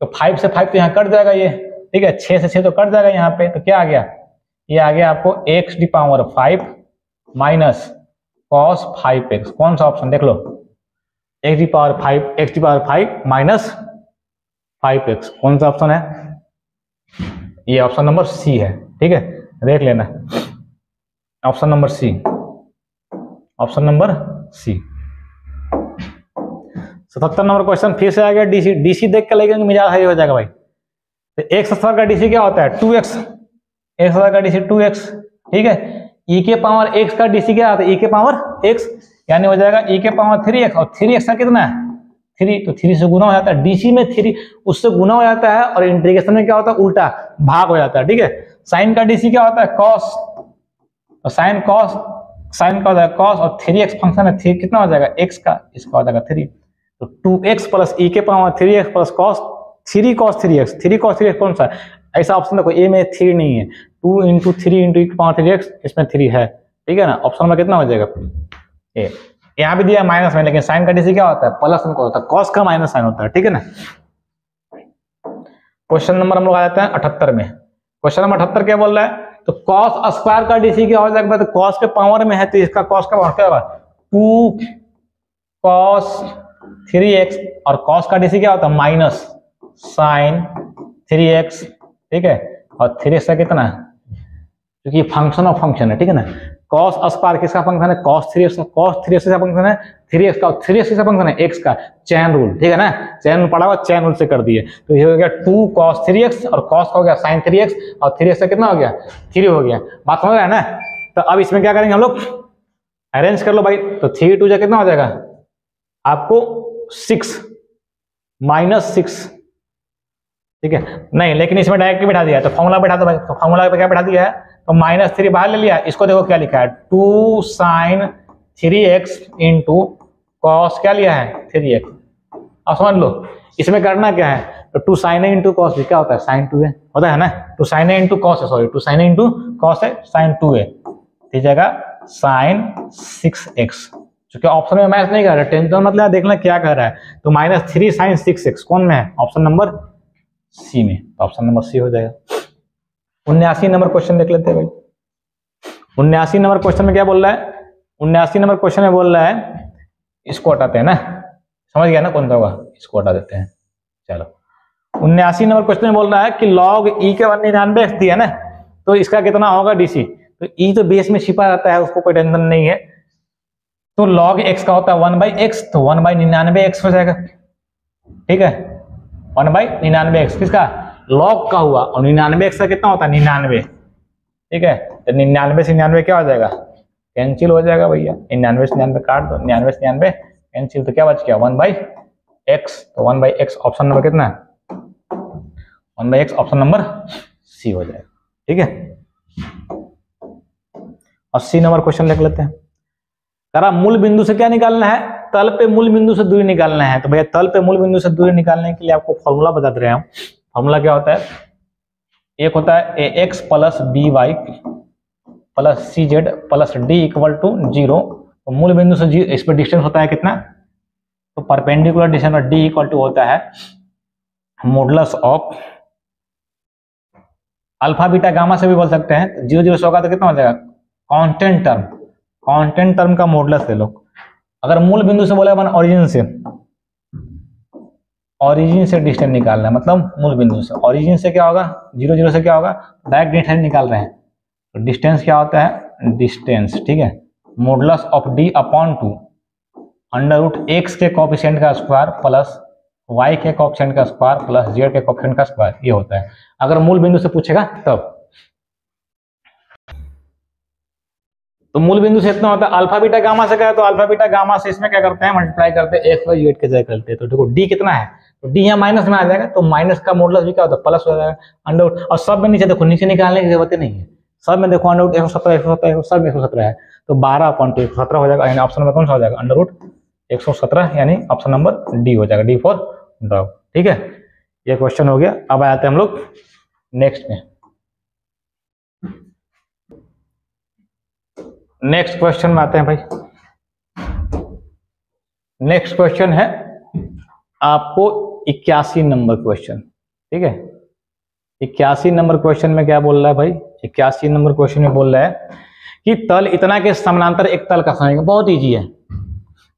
तो 5 से 5 तो यहाँ कट जाएगा ये। ठीक है, 6 से 6 तो कट जाएगा यहाँ पे, तो क्या आ गया, ये आ गया आपको x D power 5 minus cos 5x, कौन सा ऑप्शन देख लो, x D power 5 minus 5x, कौन सा ऑप्शन है, ये ऑप्शन नंबर सी है। ठीक है, देख लेना, option number C, option number C. 77 number question फिर से आ गया, डीसी देख के लगेगा मिजाज हाई हो जाएगा भाई। तो x स्क्वायर का डीसी क्या होता है 2x, x स्क्वायर का डीसी 2x। ठीक है, e के पावर x का डीसी क्या आता है e के पावर x, यानी हो जाएगा e के पावर 3x, और 3x का कितना है 3, तो 3 से गुना हो जाता है, डीसी में 3 उससे गुना हो जाता है, और इंटीग्रेशन में क्या होता है उल्टा भाग हो जाता है। ठीक है, साइन का डीसी क्या होता है cos, और साइन का हो जाएगा cos, और 3x फंक्शन है 3 कितना हो जाएगा x का, इसका हो जाएगा 3, तो 2x प्लस e के power 3x plus cos 3x कौन सा है, ऐसा ऑप्शन देखो ए में 3 नहीं है, 2 इंटू 3 इंटू e के पावर 3x, इसमें 3 है। ठीक है ना, ऑप्शन में कितना हो जाएगा ए, यहाँ भी दिया माइनस में, लेकिन साइन का डीसी क्या होता है प्लस में होता है, cos का माइनस साइन होता है। ठीक है ना, क्वेश्चन नंबर हम लोग आ जाते हैं 78 में। क्वेश्चन नंबर 78 क्या बोल रहा है, तो cos स्क्वायर का डीसी क्या हो जाएगा, तो cos के पावर में है, तो इसका cos का पावर क्या होगा 2 cos 3x, और cos का डीसी क्या होता है माइनस साइन 3x। ठीक है, और 3x का कितना है, क्योंकि फंक्शन ऑफ फंक्शन है। ठीक है ना, cos स्क्वायर किसका फंक्शन है cos 3x का फंक्शन है 3x का, और 3x किसका फंक्शन है x का, चैन रूल। ठीक है ना, चैन रूल पढ़ा हुआ, चैन रूल से कर दिए, तो ये हो गया 2 cos 3x, और cos का हो गया sin 3x, और 3x का कितना हो गया 3 हो गया। बात समझ रहा है ना, तो अब इसमें क्या करेंगे हम लोग, अरेंज कर लो भाई, तो 3 2 कितना हो जाएगा आपको 6 माइनस 6। ठीक है, नहीं लेकिन इसमें डायरेक्ट बिठा दिया है, तो फॉर्मूला बैठा दो भाई, तो फॉर्मूला पे क्या बैठा दिया है, तो -3 बाहर ले लिया, इसको देखो क्या लिखा है 2 sin 3x इंटू कॉस क्या लिया है 3x। अब समझ लो इसमें करना क्या है, तो 2 sin a इंटू कॉस क्या होता है sin 2a होता है ना, 2 sin a इंटू कॉस है, sorry 2 sin a into cos है sin 2a, ठीक है sin 6x। क्योंकि ऑप्शन में मैच नहीं कर रहा है, टेंशन मतलब देखना क्या कर रहा है, तो -3 sin 6x कौन में है, ऑप्शन नंबर सी में, ऑप्शन नंबर सी हो जाएगा। 79 नंबर क्वेश्चन देख लेते हैं भाई। 79 नंबर क्वेश्चन में क्या बोल रहा है, 79 नंबर क्वेश्चन में बोल रहा है, इसको हटाते हैं ना, समझ गया ना कौन सा होगा, इसको हटा देते हैं। चलो 79 नंबर क्वेश्चन में बोल रहा है कि log e के 199 दिया ना, तो इसका कितना होगा डीसी, तो ई तो बेस में छिपा रहता है, उसको कोई टेंशन नहीं है। तो log x का होता है 1/x, तो 1/99x हो जाएगा। ठीक है, 1/99x किसका, log का हुआ, और 99x का कितना होता है 99। ठीक है, तो 99 से 99 क्या हो जाएगा, कैंसिल हो जाएगा भैया। 99 से 99 काट दो, 99 से 99 कैंसिल, तो क्या बच गया 1/x। तो 1/x ऑप्शन नंबर कितना है, 1/x ऑप्शन नंबर सी हो जाएगा। ठीक है, और सी नंबर क्वेश्चन देख लेते हैं। करा मूल बिंदु से क्या निकालना है, तल पे मूल बिंदु से दूरी निकालना है। तो भैया तल पे मूल बिंदु से दूरी निकालने के लिए आपको फॉर्मूला बता दे रहे हैं। फॉर्मूला क्या होता है, एक होता है ax plus by plus cz plus d equal to 0। तो मूल बिंदु से इस पर डिस्टेंस होता है कितना, तो परपेंडिकुलर डिस्टेंस और d इक्वल टू होता है modulus of alpha beta gamma से भी बोल सकते हैं। 0 0 से होगा तो कितना हो जाएगा, कांस्टेंट टर्म, कांस्टेंट टर्म का मॉडुलस ले लो। अगर मूल बिंदु से बोले अपन ओरिजिन से डिस्टेंस निकालना है, मतलब मूल बिंदु से ओरिजिन से क्या होगा, 0 0 से क्या होगा, डायरेक्ट डिस्टेंस निकाल रहे हैं। तो डिस्टेंस क्या होता है, डिस्टेंस, ठीक है, modulus of d upon 2 √x के कोएफिशिएंट का स्क्वायर प्लस y के कोएफिशिएंट का स्क्वायर प्लस z के कोएफिशिएंट का स्क्वायर, ये होता है। अगर मूल बिंदु से पूछेगा तब, तो मूल बिंदु से इतना होता है। अल्फा बीटा गामा से क्या, तो अल्फा बीटा गामा से इसमें क्या करते हैं, मल्टीप्लाई करते हैं, x y z के जगह करते हैं। तो देखो d कितना है, तो d यहाँ माइनस में आ जाएगा, तो माइनस का मॉडुलस भी क्या होता है, प्लस हो जाएगा अंडर। और सब में नीचे देखो, नीचे निकालने की जरूरत नहीं है, सब में देखो अंडर 117 सब 117 है, तो 12/117 हो जाएगा। यानी ऑप्शन नंबर कौन सा हो जाएगा, अंडर 117, यानी ऑप्शन नंबर डी हो जाएगा, डी फॉर ड्रॉप। ठीक है, ये क्वेश्चन हो गया। अब आते हैं हम लोग नेक्स्ट में। नेक्स्ट क्वेश्चन में आते हैं भाई। नेक्स्ट क्वेश्चन है आपको 81 नंबर क्वेश्चन। ठीक है, 81 नंबर क्वेश्चन में क्या बोल रहा है भाई, 81 नंबर क्वेश्चन में बोल रहा है कि तल इतना के समानांतर एक तल का समीकरण। बहुत इजी है,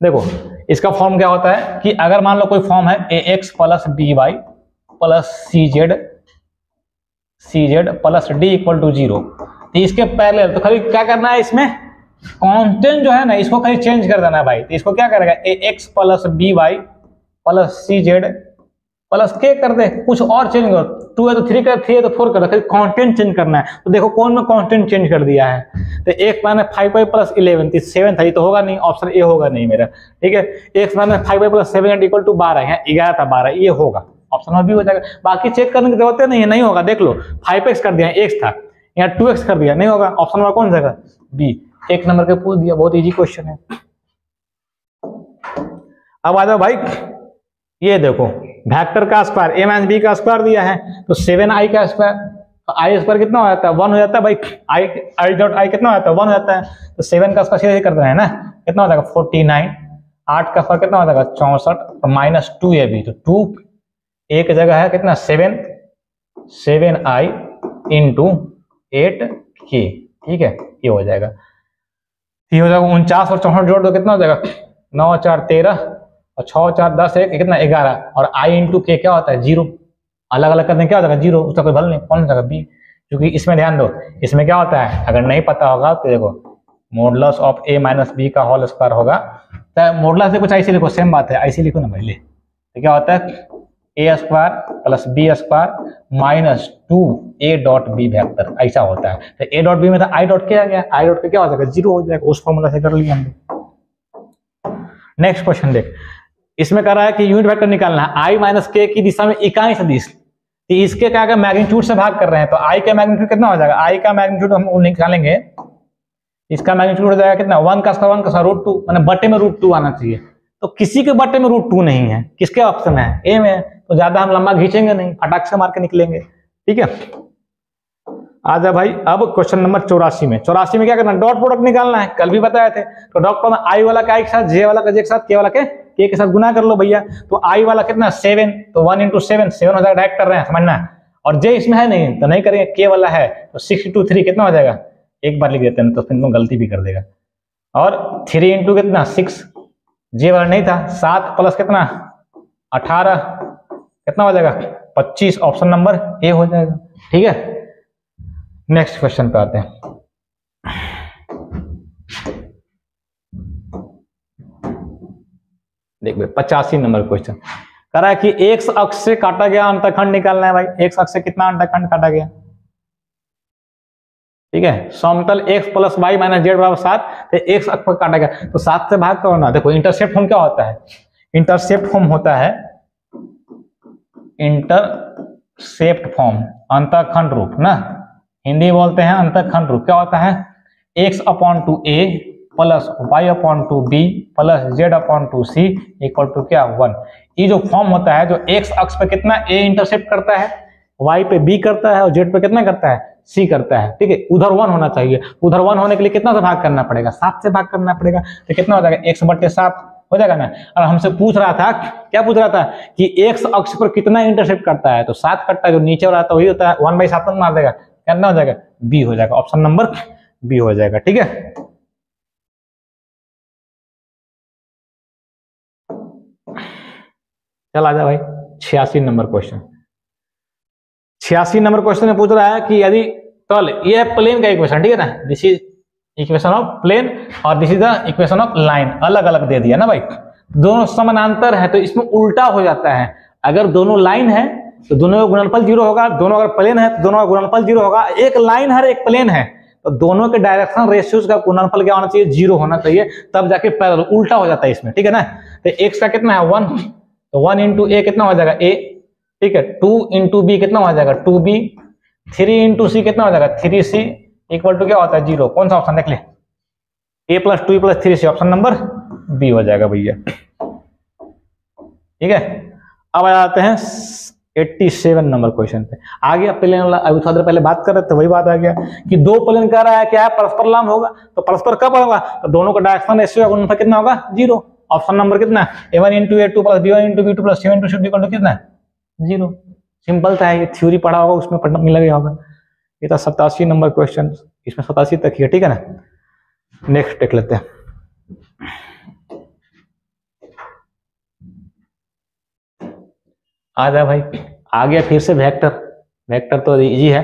देखो इसका फॉर्म क्या होता है कि अगर मान लो कोई फॉर्म है ax plus by plus cz plus d equal to 0, तो इसके पैरेलल, तो खाली क्या करना है, इसमें कांस्टेंट जो है ना, इसको खाली चेंज कर देना है भाई। तो इसको क्या करेगा, ax plus by plus cz plus k कर दे, कुछ और चेंज करो, 2 है तो 3 कर, 3 है तो 4 कर, फिर कांस्टेंट चेंज करना है। तो देखो कौन में कांस्टेंट चेंज कर दिया है, तो x माइनस 5y प्लस 11, 7 था, ये तो होगा नहीं, ऑप्शन ए होगा नहीं मेरा। ठीक है, x minus 5y plus 7 equal to 12, यहाँ 11 था 12, ये होगा, ऑप्शन में भी हो जाएगा। बाकी चेक करने की जरूरत नहीं है, नहीं होगा, देख लो 5x कर दिया, x था, यहाँ 2x कर दिया, नहीं होगा, ऑप्शन नंबर कौन सा है, बी। एक नंबर के पूछ दिया, बहुत इजी क्वेश्चन है। अब आ जाओ भाई, ये देखो वेक्टर का स्क्वायर a माइनस b का स्क्वायर दिया है, तो 7i का स्क्वायर, आई स्क्वायर कितना हो जाता है, 1 हो जाता है भाई। आई डॉट आई कितना हो जाता है, 1 हो जाता है, तो 7 का स्क्वायर सीधे कर रहे हैं ना, कितना हो जाएगा 49, 8 का स्क्वायर कितना हो जाएगा 64, तो माइनस 2ab, तो 2 एक जगह है कितना 7i इंटू 8k। ठीक है, ये हो जाएगा, ये हो जाएगा 49 और 64 जोड़ दो, कितना हो जाएगा 9 4 13 और 6 4 10 1 कितना 11, और i इंटू के क्या होता है 0, अलग अलग करने क्या हो जाएगा 0, उसका कोई भल नहीं, कौन सा बी। क्योंकि इसमें ध्यान दो, इसमें क्या होता है, अगर नहीं पता होगा तो देखो modulus of a minus b का होल स्क्वायर होगा, तो मॉडुलस से कुछ ऐसे लिखो, सेम बात है, ऐसे लिखो ना पहले। तो क्या होता है a square plus b square minus 2a dot b vector, ऐसा होता है। तो a डॉट बी में था i डॉट के आ गया, i डॉट के क्या हो जाएगा 0 हो जाएगा, उस फॉर्मूला से कर लिया हमने। नेक्स्ट क्वेश्चन देख, इसमें कह रहा है कि यूनिट वेक्टर निकालना है i माइनस के की दिशा में इकाई सदिश, तो इसके क्या क्या मैग्नीट्यूड से भाग कर रहे हैं, तो i का मैग्नीट्यूड कितना हो जाएगा, i का मैग्नीट्यूड हम निकालेंगे, इसका मैग्नीट्यूड हो जाएगा कितना 1 का स्क्वायर 1 का स्क्वायर √2, माने बटे में √2 आना चाहिए। तो किसी के बटे में √2 नहीं है, किसके ऑप्शन है, ए में, तो ज्यादा हम लंबा खींचेंगे नहीं, फटाक से मार के निकलेंगे। ठीक है, आजा भाई। अब क्वेश्चन नंबर 84 में, 84 में क्या करना है, डॉट प्रोडक्ट निकालना है, कल भी बताए थे। तो डॉट प्रोडक्ट आई वाला का आई के साथ, जे वाला का जे के साथ, के वाला के साथ गुना कर लो भैया। तो आई वाला कितना 7, तो 1 इंटू 7 हो जाएगा, डायरेक्ट कर रहे हैं, समझना। और जे इसमें है नहीं तो नहीं करेंगे, के वाला है तो 6 इंटू 3 कितना हो जाएगा, एक बार लिख देते हैं तो फिर तुम गलती भी कर देगा। और 3 इंटू कितना 6, जे वाला नहीं था, 7 प्लस कितना 18 कितना हो जाएगा 25, ऑप्शन नंबर ए हो जाएगा। ठीक है, नेक्स्ट क्वेश्चन पे आते हैं। देख भाई 85 नंबर क्वेश्चन कह रहा है कि एक्स अक्ष से काटा गया अंतखंड निकालना है भाई। एक्स अक्ष से कितना अंतखंड काटा गया, ठीक है। समतल x plus y minus z बराबर 7, तो एक्स अक्ष पर काटा गया तो 7 से भाग करो ना। देखो इंटरसेप्ट फॉर्म क्या होता है, इंटरसेप्ट फॉर्म होता है इंटरसेप्ट फॉर्म अंतखंड रूप ना, हिंदी बोलते हैं अंतखंड रूप। क्या होता है, x upon two a plus y upon two b plus z upon two c equal to क्या 1। ये जो फॉर्म होता है जो x अक्ष पे कितना a इंटरसेप्ट करता है, y पे b करता है और z पे कितना करता है c करता है, ठीक है। उधर 1 होना चाहिए, उधर 1 होने के लिए कितना से भाग करना पड़ेगा, 7 से भाग करना पड़ेगा। तो कितना हो जाएगा x/7 हो जाएगा ना। और हमसे पूछ रहा था, क्या पूछ रहा था कि x अक्ष पर कितना इंटरसेप्ट करता है, तो 7 करता है, जो नीचे वाला आता है वही होता है, 1/7 में मार देगा, कितना हो जाएगा b हो जाएगा। ऑप्शन नंबर b हो जाएगा, ठीक है। चल आजा भाई 86 नंबर क्वेश्चन। 86 नंबर क्वेश्चन में पूछ रहा है कि यदि तल, ये है प्लेन का इक्वेशन, ठीक है ना, this is equation of plane और this is the equation of line, अलग अलग दे दिया ना भाई। दोनों समानांतर है तो इसमें उल्टा हो जाता है। अगर दोनों लाइन है तो दोनों का गुणनफल 0 होगा, दोनों अगर प्लेन है तो दोनों का गुणनफल 0 होगा। एक लाइन है एक प्लेन है तो दोनों के डायरेक्शन रेशियोज का गुणनफल क्या होना चाहिए, 0 होना चाहिए, तब जाके पैरेलल, उल्टा हो जाता है इसमें, ठीक है ना। तो x का कितना है 1, तो 1 इंटू ए कितना हो जाएगा a, ठीक है। 2 इंटू बी कितना हो जाएगा 2b, 3 इंटू सी कितना हो जाएगा 3c इक्वल टू क्या होता है 0। कौन सा ऑप्शन देख ले, a plus 2 plus 3c, option number B हो जाएगा भैया, ठीक है। अब आ जाते हैं 87 नंबर क्वेश्चन पे। आ गया प्लेन वाला, अभी थोड़ा देर पहले बात कर रहे थे वही बात आ गया कि दो प्लेन कह रहा है क्या है, परस्पर लंब होगा, तो परस्पर कब होगा, तो दोनों का डायरेक्शन रेशियो का गुणनफल कितना होगा 0। ऑप्शन नंबर कितना है a1 into a2 plus b1 into b2 plus c1 into c2 equal to कितना है 0। सिंपल था, ये थ्योरी पढ़ा होगा उसमें पढ़ना मिलेगा होगा। ये था 87 नंबर क्वेश्चन, इसमें 87 तक ही है, ठीक है ना। नेक्स्ट देख लेते हैं। आ जा भाई, आ गया फिर से वेक्टर। वेक्टर तो इजी है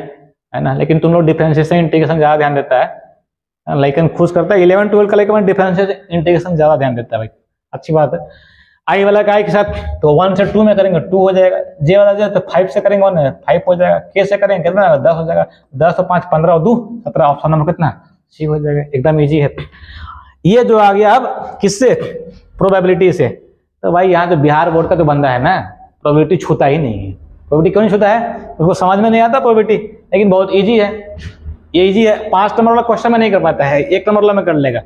ना, लेकिन तुम लोग डिफरेंशिएशन इंटीग्रेशन ज्यादा ध्यान देता है, लेकिन खुश करता है 11 12 का, लेकिन डिफरेंशिएशन इंटीग्रेशन ज्यादा ध्यान देता है भाई, अच्छी बात है। आई वाला का आई के साथ तो 1 से 2 में करेंगे 2 हो जाएगा, जे वाला जो तो 5 से करेंगे 1 5 हो जाएगा, के से करेंगे कितना 10 हो जाएगा, 10 और 5 15 और 2 17, ऑप्शन नंबर कितना सी हो जाएगा, एकदम इजी है। ये जो आ गया अब किससे, प्रोबेबिलिटी से। तो भाई यहाँ जो बिहार बोर्ड का जो बंदा है ना, प्रोबेबिलिटी छूता ही नहीं है। प्रोबेबिलिटी क्यों नहीं छूता है, उसको समझ में नहीं आता प्रोबेबिलिटी, लेकिन बहुत इजी है, ये इजी है। 5 नंबर वाला क्वेश्चन में नहीं कर पाता है, 1 नंबर वाला में कर लेगा,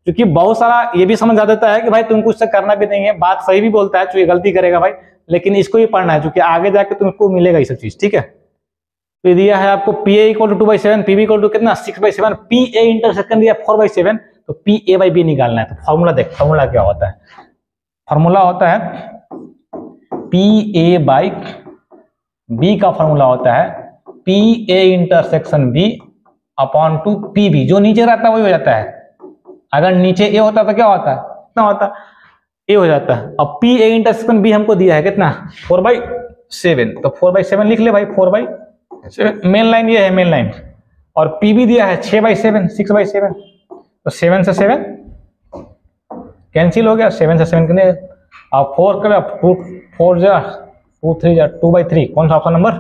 क्योंकि बहुत सारा ये भी समझ आ देता है कि भाई तुमको इससे करना भी नहीं है, बात सही भी बोलता है, तो ये गलती करेगा भाई, लेकिन इसको ही पढ़ना है क्योंकि आगे जाके तुमको मिलेगा ये सब चीज, ठीक है। तो दिया है आपको P A equal to 2/7, P B equal to कितना 6/7, पी ए इंटरसेक्शन दिया 4/7, तो पी ए बाई बी निकालना है। तो फॉर्मूला देख, फॉर्मूला क्या होता है, फॉर्मूला होता है पी ए बाई बी का फॉर्मूला होता है P A intersection B upon two P B, जो नीचे रहता है वही हो जाता है। अगर नीचे ए होता तो क्या होता है, कितना होता ए हो जाता है। अब पी ए इंटरसेक्शन बी हमको दिया है कितना 4/7, तो 4/7 लिख ले भाई, 4/7 मेन लाइन ये है मेन लाइन, और पी बी दिया है 6/7 6/7, तो 7 से 7 कैंसिल हो गया, 7 से 7 कितने, अब 4 कर 4 जा 2 3 जा 2/3, कौन सा option number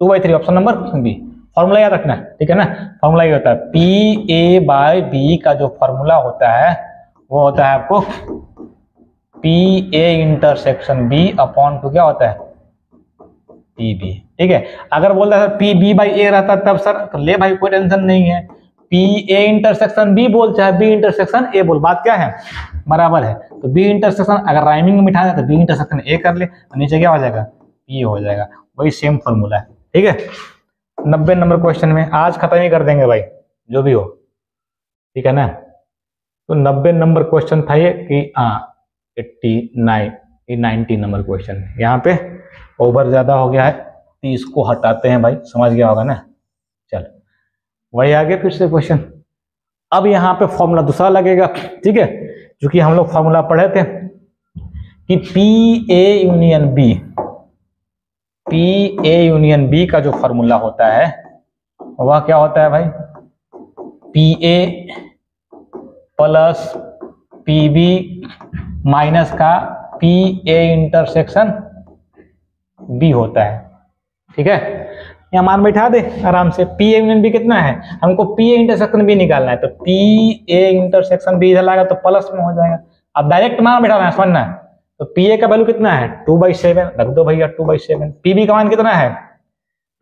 2/3, option number B. Formula याद रखना, ठीक है ना। फॉर्मूला ये होता है पी ए बाई बी का जो फॉर्मूला होता है वो होता है आपको P A intersection B upon two क्या होता है पी बी, ठीक है। अगर बोलता है पी बी बाई ए रहता तब सर, तो ले भाई कोई टेंशन नहीं है, पी ए इंटरसेक्शन बी बोल चाहे बी इंटरसेक्शन ए बोल, बात क्या है बराबर है। तो बी इंटरसेक्शन अगर राइमिंग में बिठाना है तो बी इंटरसेक्शन ए कर ले, तो नीचे क्या हो जाएगा पी हो जाएगा, वही सेम फॉर्मूला है, ठीक है। 90 नंबर क्वेश्चन में आज खत्म ही कर देंगे भाई जो भी हो, ठीक है ना। तो 90 नंबर क्वेश्चन था ये कि 90 नंबर क्वेश्चन, यहाँ पे ओवर ज्यादा हो गया है तो इसको हटाते हैं भाई, समझ गया होगा ना। चल वही आगे फिर से क्वेश्चन, अब यहाँ पे फॉर्मूला दूसरा लगेगा, ठीक है, क्योंकि हम लोग फॉर्मूला पढ़े थे कि P A union B, P A union B का जो फॉर्मूला होता है वह क्या होता है भाई P A plus P B minus का पी ए इंटरसेक्शन बी होता है। ठीक है, यहाँ मान बैठा दे आराम से, पी ए यूनियन बी कितना है, हमको पी ए इंटरसेक्शन बी निकालना है, तो पी ए इंटरसेक्शन बी इधर लाएगा तो प्लस में हो जाएगा। अब डायरेक्ट मान बैठा है, समझना है। तो पी ए का वैल्यू कितना है 2/7, रख दो भैया 2/7। पी बी का मान कितना है,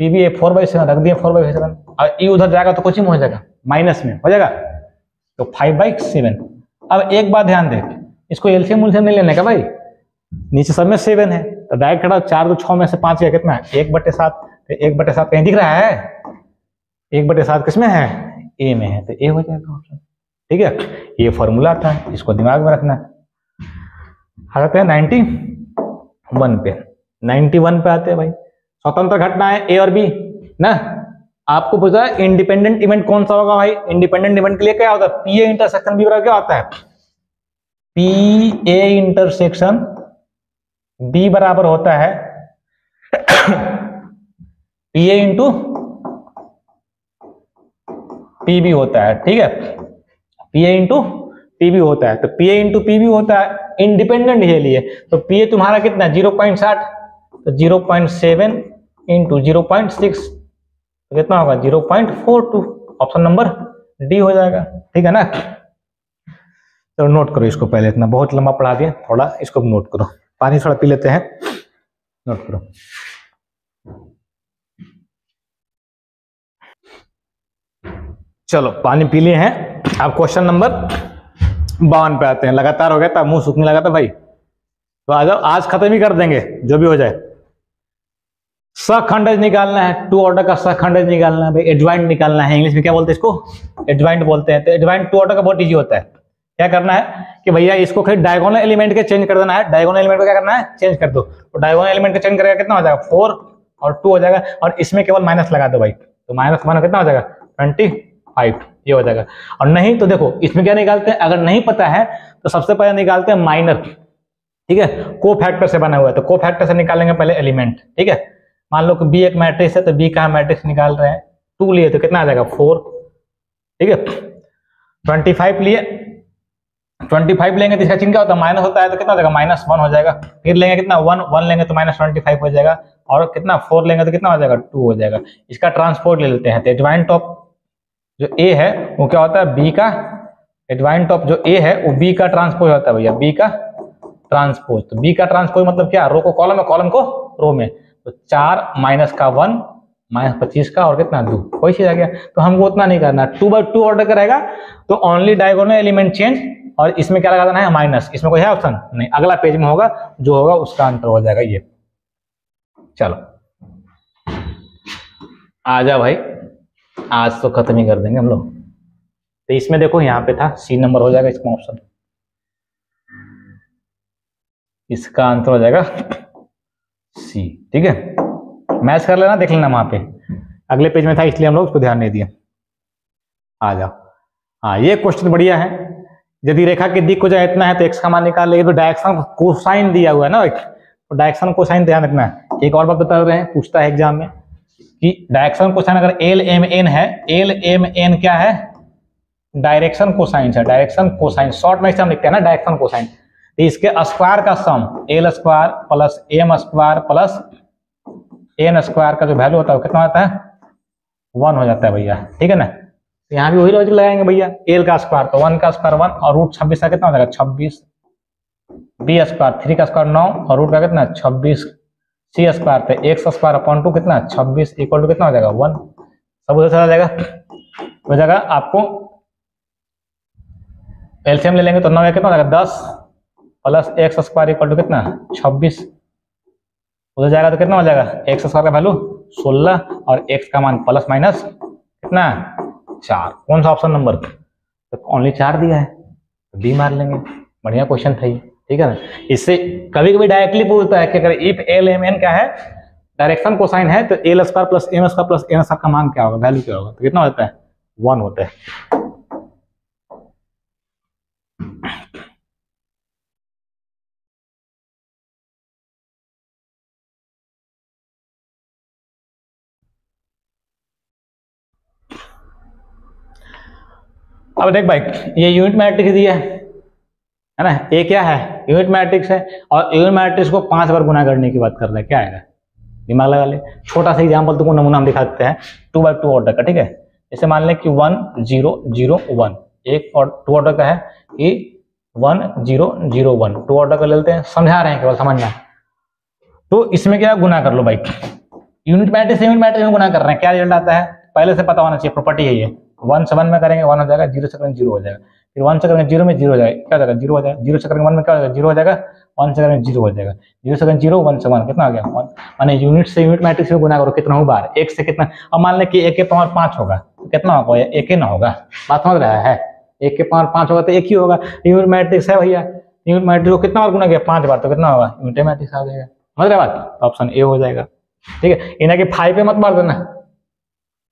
पी बी 4/7, रख दिया 4/7। और ई उधर जाएगा तो कुछ ही हो जाएगा, माइनस में हो जाएगा, तो 5/7। अब एक बात ध्यान दे, इसको एलसीएम उलसीएम नहीं लेने का भाई, नीचे सब में 7 है, तो डायरेक्ट कटा 4 तो 6 में से 5 कितना है 1/7। तो 1/7 कहीं दिख रहा है, 1/7 किसमें है, ए में है, तो ए हो जाएगा ऑप्शन। ठीक है, ये फॉर्मूला था, इसको दिमाग में रखना है। आते हैं 91 पे। 91 पे आते हैं भाई, स्वतंत्र घटना है ए और बी ना। आपको पूछा है इंडिपेंडेंट इवेंट कौन सा होगा भाई, इंडिपेंडेंट इवेंट के लिए क्या होता है, पी ए इंटरसेक्शन बी बराबर क्या होता है, पी ए इंटरसेक्शन बी बराबर होता है P A into P B होता है। ठीक है, P A into P B होता है, तो P A into P B होता है इंडिपेंडेंट के लिए। तो पी ए तुम्हारा कितना है 0.60, तो 0.7 इंटू 0.6 तो कितना होगा 0.42, ऑप्शन नंबर डी हो जाएगा। ठीक है ना, तो नोट करो इसको, पहले इतना बहुत लंबा पढ़ा दिया, थोड़ा इसको नोट करो। पानी थोड़ा पी लेते हैं, नोट करो। चलो पानी पी लिए हैं, अब क्वेश्चन नंबर 52 पे आते हैं। लगातार हो गया था, मुंह सूखने लगा था भाई, तो आ जाओ, आज खत्म ही कर देंगे जो भी हो जाए। सखंडज निकालना है, टू ऑर्डर का सखंडज निकालना है भाई, एडजॉइंट निकालना है। इंग्लिश में क्या बोलते हैं इसको, एडजॉइंट बोलते हैं। तो एडजॉइंट टू ऑर्डर का बहुत इजी होता है। क्या करना है कि भैया इसको खाली डायगोनल एलिमेंट के चेंज कर देना है, डायगोनल एलिमेंट को क्या करना है चेंज कर दो, तो डायगोनल एलिमेंट का चेंज करेगा कितना हो जाएगा 4 और 2 हो जाएगा, और इसमें केवल माइनस लगा दो भाई, तो -1 कितना हो जाएगा 25, ये हो जाएगा। और नहीं तो देखो इसमें क्या निकालते हैं, अगर नहीं पता है तो सबसे पहले निकालते हैं माइनर। ठीक है, को फैक्टर से बना हुआ है, तो को फैक्टर से निकालेंगे पहले एलिमेंट। ठीक है, मान लो कि बी एक मैट्रिक्स है, तो बी का मैट्रिक्स निकाल रहे हैं, 2 लिए तो कितना आ जाएगा 4। ठीक है, 25 लिए, 25 लेंगे तो इसका चिन्ह क्या होता है माइनस होता है, तो कितना हो जाएगा -1 हो जाएगा। फिर लेंगे कितना 1 लेंगे तो -25 हो जाएगा, और कितना 4 लेंगे तो कितना हो जाएगा 2 हो जाएगा। इसका ट्रांसपोर्ट ले लेते हैं, तो एडजॉइंट ऑफ जो ए है वो क्या होता है बी का, एडजॉइंट ऑफ जो ए है वो बी का ट्रांसपोज होता है भैया, बी का ट्रांसपोज। तो बी का ट्रांसपोज मतलब क्या, रो को कॉलम में, कॉलम को रो में, तो 4 -1 -25 का और कितना 2, कोई चीज आ गया। तो हमको उतना नहीं करना, 2/2 ऑर्डर करेगा तो ओनली डायगोनल एलिमेंट चेंज, और इसमें क्या लगा देना है माइनस। इसमें कोई है ऑप्शन नहीं, अगला पेज में होगा जो होगा उसका आंसर हो जाएगा ये। चलो आ जा भाई, आज तो खत्म ही कर देंगे हम लोग। तो इसमें देखो यहाँ पे था सी नंबर हो जाएगा इसका ऑप्शन, इसका आंसर हो जाएगा सी। ठीक है, मैच कर लेना, देख लेना वहां पे, अगले पेज में था इसलिए हम लोग उसको ध्यान नहीं दिया। आ जाओ, हाँ ये क्वेश्चन बढ़िया है। यदि रेखा की दिक् को जो इतना है तो एक्स का मान निकाल लेंगे, तो डायरेक्शन कोसाइन दिया हुआ है ना, तो डायरेक्शन कोसाइन ध्यान रखना है। एक और बात बता रहे हैं, पूछता है एग्जाम में कि डायरेक्शन कोसाइन अगर एल एम एन है, एल एम एन क्या है डायरेक्शन कोसाइन है, डायरेक्शन कोसाइन शॉर्ट में हम लिखते हैं ना डायरेक्शन कोसाइन। तो इसके स्क्वायर का sum l square plus m square plus n square का जो वैल्यू होता है वो कितना होता है 1 हो जाता है भैया। ठीक है ना, तो यहाँ भी वही लॉजिक लगाएंगे भैया, एल का स्क्वायर तो 1 का स्क्वायर 1 और रूट 26 का कितना हो जाएगा 26, बी स्क्वायर 3 का स्क्वायर 9 और रूट का कितना 26, सी स्क्वायर तो एक्स स्क्वायर अपॉन 2 कितना 26 इक्वल टू कितना हो जाएगा 1, सब उधर चला जाएगा। हो जाएगा आपको एलसीएम ले लेंगे तो 9 कितना हो जाएगा 10 plus x square equal to कितना 26, उधर जाएगा तो कितना हो जाएगा एक्स स्क्वायर का वैल्यू 16 और एक्स का मान प्लस माइनस कितना 4। कौन सा ऑप्शन नंबर, तो ओनली 4 दिया है, डी मार लेंगे। बढ़िया क्वेश्चन था ये। ठीक है ना, इससे कभी कभी डायरेक्टली पूछता है कि अगर इफ एल एम एन क्या है डायरेक्शन कोसाइन है, तो l square plus m square plus n square का मान क्या होगा, वैल्यू क्या होगा, तो कितना होता है 1 होता है। अब देख भाई, ये यूनिट मैट्रिक्स दिया है ना, ए क्या है यूनिट मैट्रिक्स है और यूनिट मैट्रिक्स को 5 बार गुना करने की बात कर रहा है, क्या आएगा? दिमाग लगा ले। छोटा सा एग्जाम्पल तुमको नमूना हम दिखाते हैं 2x2 ऑर्डर का, ठीक है। जैसे मान लें कि 1 0 0 1, एक और 2 ऑर्डर का है कि 1 0 0 1, 2 ऑर्डर का ले लेते हैं, समझा रहे हैं केवल, समझना। तो इसमें क्या गुना कर लो भाई, यूनिट मैट्रिक्स यूनिट मैट्रिक्स में गुना कर रहे हैं, क्या रिजल्ट आता है पहले से पता होना चाहिए, प्रॉपर्टी है ये। 1 से 1 में करेंगे 1 हो जाएगा, 0 से करेंगे 0 हो जाएगा, फिर 1 से करेंगे 0 में 0 हो जाएगा, क्या हो जाएगा 0 हो जाएगा, 0 से करेंगे 1 में क्या हो जाएगा 0 हो जाएगा, 1 से करेंगे 0 हो जाएगा, 0 से करेंगे 0 1 से 1 कितना हो गया 1। माने यूनिट से यूनिट मैट्रिक्स में गुना करो कितना बार, 1 से कितना। अब मान लें कि 1 के पावर 5 होगा तो कितना होगा, 1 ही ना होगा, बात समझ रहा है। 1 के पावर 5 होगा तो 1 ही होगा, यूनिट मैट्रिक्स है भैया, यूनिट मैट्रिक्स को कितना बार गुना किया 5 बार, तो कितना होगा यूनिट मैट्रिक्स आ जाएगा, समझ रहे बात। ऑप्शन ए हो जाएगा, ठीक है। इन्हें कि 5 पे मत मार देना,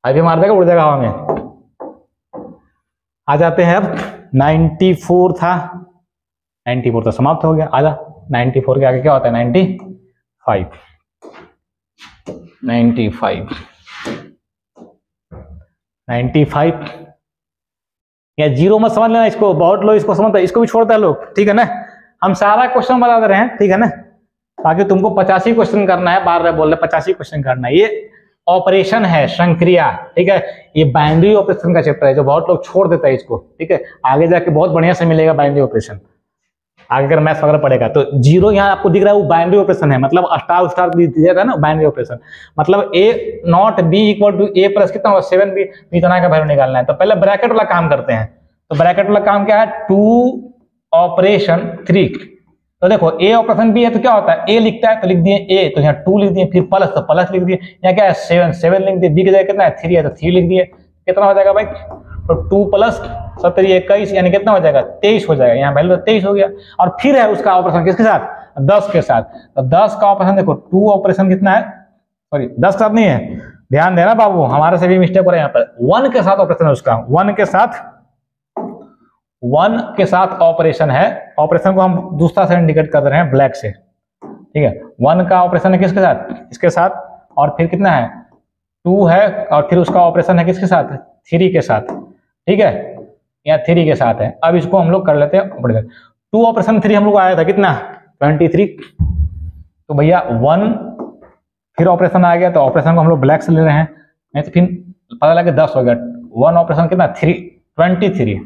5 पे मार देगा उड़ जाएगा हवा में। आ जाते हैं अब 94 था, 94 तो समाप्त हो गया, आजा 94 के आगे क्या होता है 95, 95 या 0 मत समझ लेना इसको, बहुत लोग इसको समझते हैं, इसको भी छोड़ता है लोग, ठीक है ना। हम सारा क्वेश्चन बता दे रहे हैं, ठीक है ना, ताकि तुमको 85 क्वेश्चन करना है, बार बार बोल रहे 85 क्वेश्चन करना है। ये ऑपरेशन है, संक्रिया, ठीक है। ये बाइनरी ऑपरेशन का चैप्टर है जो बहुत लोग छोड़ देता है इसको, ठीक है। आगे जाके बहुत बढ़िया से मिलेगा बाइनरी ऑपरेशन, आगे अगर मैथ्स वगैरह पढ़ेगा तो। 0 यहाँ आपको दिख रहा है वो बाइनरी ऑपरेशन है, मतलब स्टार स्टार दिया था ना बाइनरी ऑपरेशन, मतलब a not b equal to a plus कितना होगा 7b, इतना का वैल्यू निकालना है। तो पहले ब्रैकेट वाला काम करते हैं, तो ब्रैकेट वाला काम क्या है 2 ऑपरेशन 3। तो देखो ए ऑपरेशन बी है तो क्या होता है, ए लिखता है तो लिख दिए ए, तो यहाँ 2 लिख दिए, फिर प्लस तो प्लस लिख दिए, यहाँ क्या है 7 लिख दिए, बी की जगह कितना है 3 है तो 3 लिख दिए, कितना हो जाएगा भाई, तो 2 प्लस 7 21 यानी कितना हो जाएगा 23 हो जाएगा, यहाँ वैल्यू 23 हो गया। और फिर है उसका ऑपरेशन किसके साथ, 10 के साथ। तो 10 का ऑपरेशन देखो 2 ऑपरेशन कितना है, सॉरी 10 के साथ नहीं है, ध्यान देना बाबू, हमारे से भी मिस्टेक हो रहा है यहाँ पर, 1 के साथ ऑपरेशन है उसका, 1 के साथ ऑपरेशन है। ऑपरेशन को हम दूसरा से इंडिकेट कर रहे हैं ब्लैक से, ठीक है। 1 का ऑपरेशन है किसके साथ, इसके साथ, और फिर कितना है 2 है, और फिर उसका ऑपरेशन है किसके साथ 3 के साथ, ठीक है, यहाँ 3 के साथ है। अब इसको हम लोग कर लेते हैं ऑपरेशन, 2 ऑपरेशन 3 हम लोग आया था कितना 23, तो भैया 1 फिर ऑपरेशन आ गया, तो ऑपरेशन को हम लोग ब्लैक से ले रहे हैं, नहीं तो फिर पता लगे 10 हो गया। 1 ऑपरेशन कितना 23,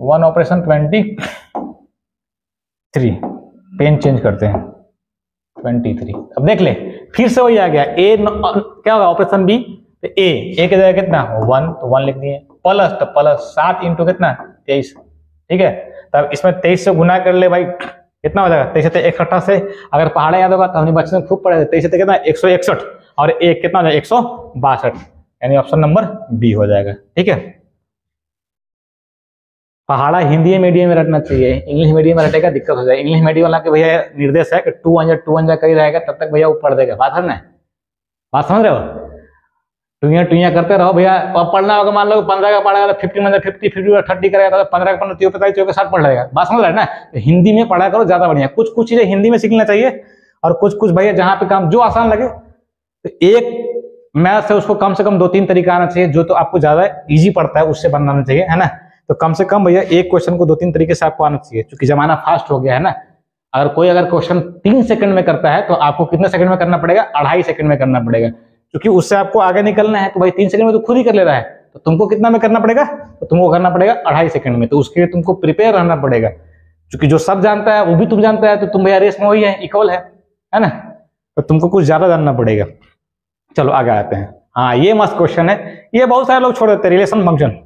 1 ऑपरेशन 23, पेन चेंज करते हैं 23। अब देख ले फिर से वही आ गया, ए क्या होगा ऑपरेशन बी, तो ए की जगह कितना 1, तो 1 लिख दिए, प्लस तो प्लस 7 इंटू कितना 23, ठीक है। तब इसमें 23 से गुना कर ले भाई, कितना हो जाएगा 23 से 61 से, अगर पहाड़ा याद होगा तो हमने बच्चे में खूब पढ़े थे, 23 से कितना 161 और एक कितना हो जाएगा 162, यानी ऑप्शन नंबर बी हो जाएगा, ठीक है। पहाड़ा हिंदी मीडियम में रटना चाहिए, इंग्लिश मीडियम में रटेगा दिक्कत हो जाएगी। इंग्लिश मीडियम वाला के भैया निर्देश है कि 2 1 कहीं रहेगा तब तक भैया वो पढ़ देगा, बात है ना, बात समझ रहे हो, टुइया करते रहो भैया। अब पढ़ना होगा मान लो 15 का पढ़ेगा तो 50 में 50 30 करेगा तो 15 का 15 45 के साथ पढ़ लेगा, बात समझ रहे हैं ना। तो हिंदी में पढ़ा करो ज्यादा बढ़िया, कुछ चीजें हिंदी में सीखना चाहिए, और कुछ भैया जहाँ पे काम जो आसान लगे, तो एक मैथ है उसको कम से कम 2-3 तरीका आना चाहिए, जो तो आपको ज्यादा इजी पड़ता है उससे बनाना चाहिए, है ना। तो कम से कम भैया एक क्वेश्चन को 2-3 तरीके से आपको आना चाहिए, क्योंकि जमाना फास्ट हो गया है ना। अगर क्वेश्चन 3 सेकंड में करता है तो आपको कितने सेकंड में करना पड़ेगा, 2.5 सेकंड में करना पड़ेगा, क्योंकि उससे आपको आगे निकलना है। तो भाई 3 सेकंड में तो खुद ही कर ले रहा है, तो तुमको कितना में करना पड़ेगा, तो तुमको करना पड़ेगा 2.5 सेकंड में। तो उसके लिए तुमको प्रिपेयर रहना पड़ेगा, क्योंकि जो सब जानता है वो भी तुम जानता है, तो तुम भैया रेस में वही है, इक्वल है ना। तो तुमको कुछ ज्यादा जानना पड़ेगा। चलो आगे आते हैं। हाँ ये मस्त क्वेश्चन है, ये बहुत सारे लोग छोड़ देते हैं, रिलेशन फंक्शन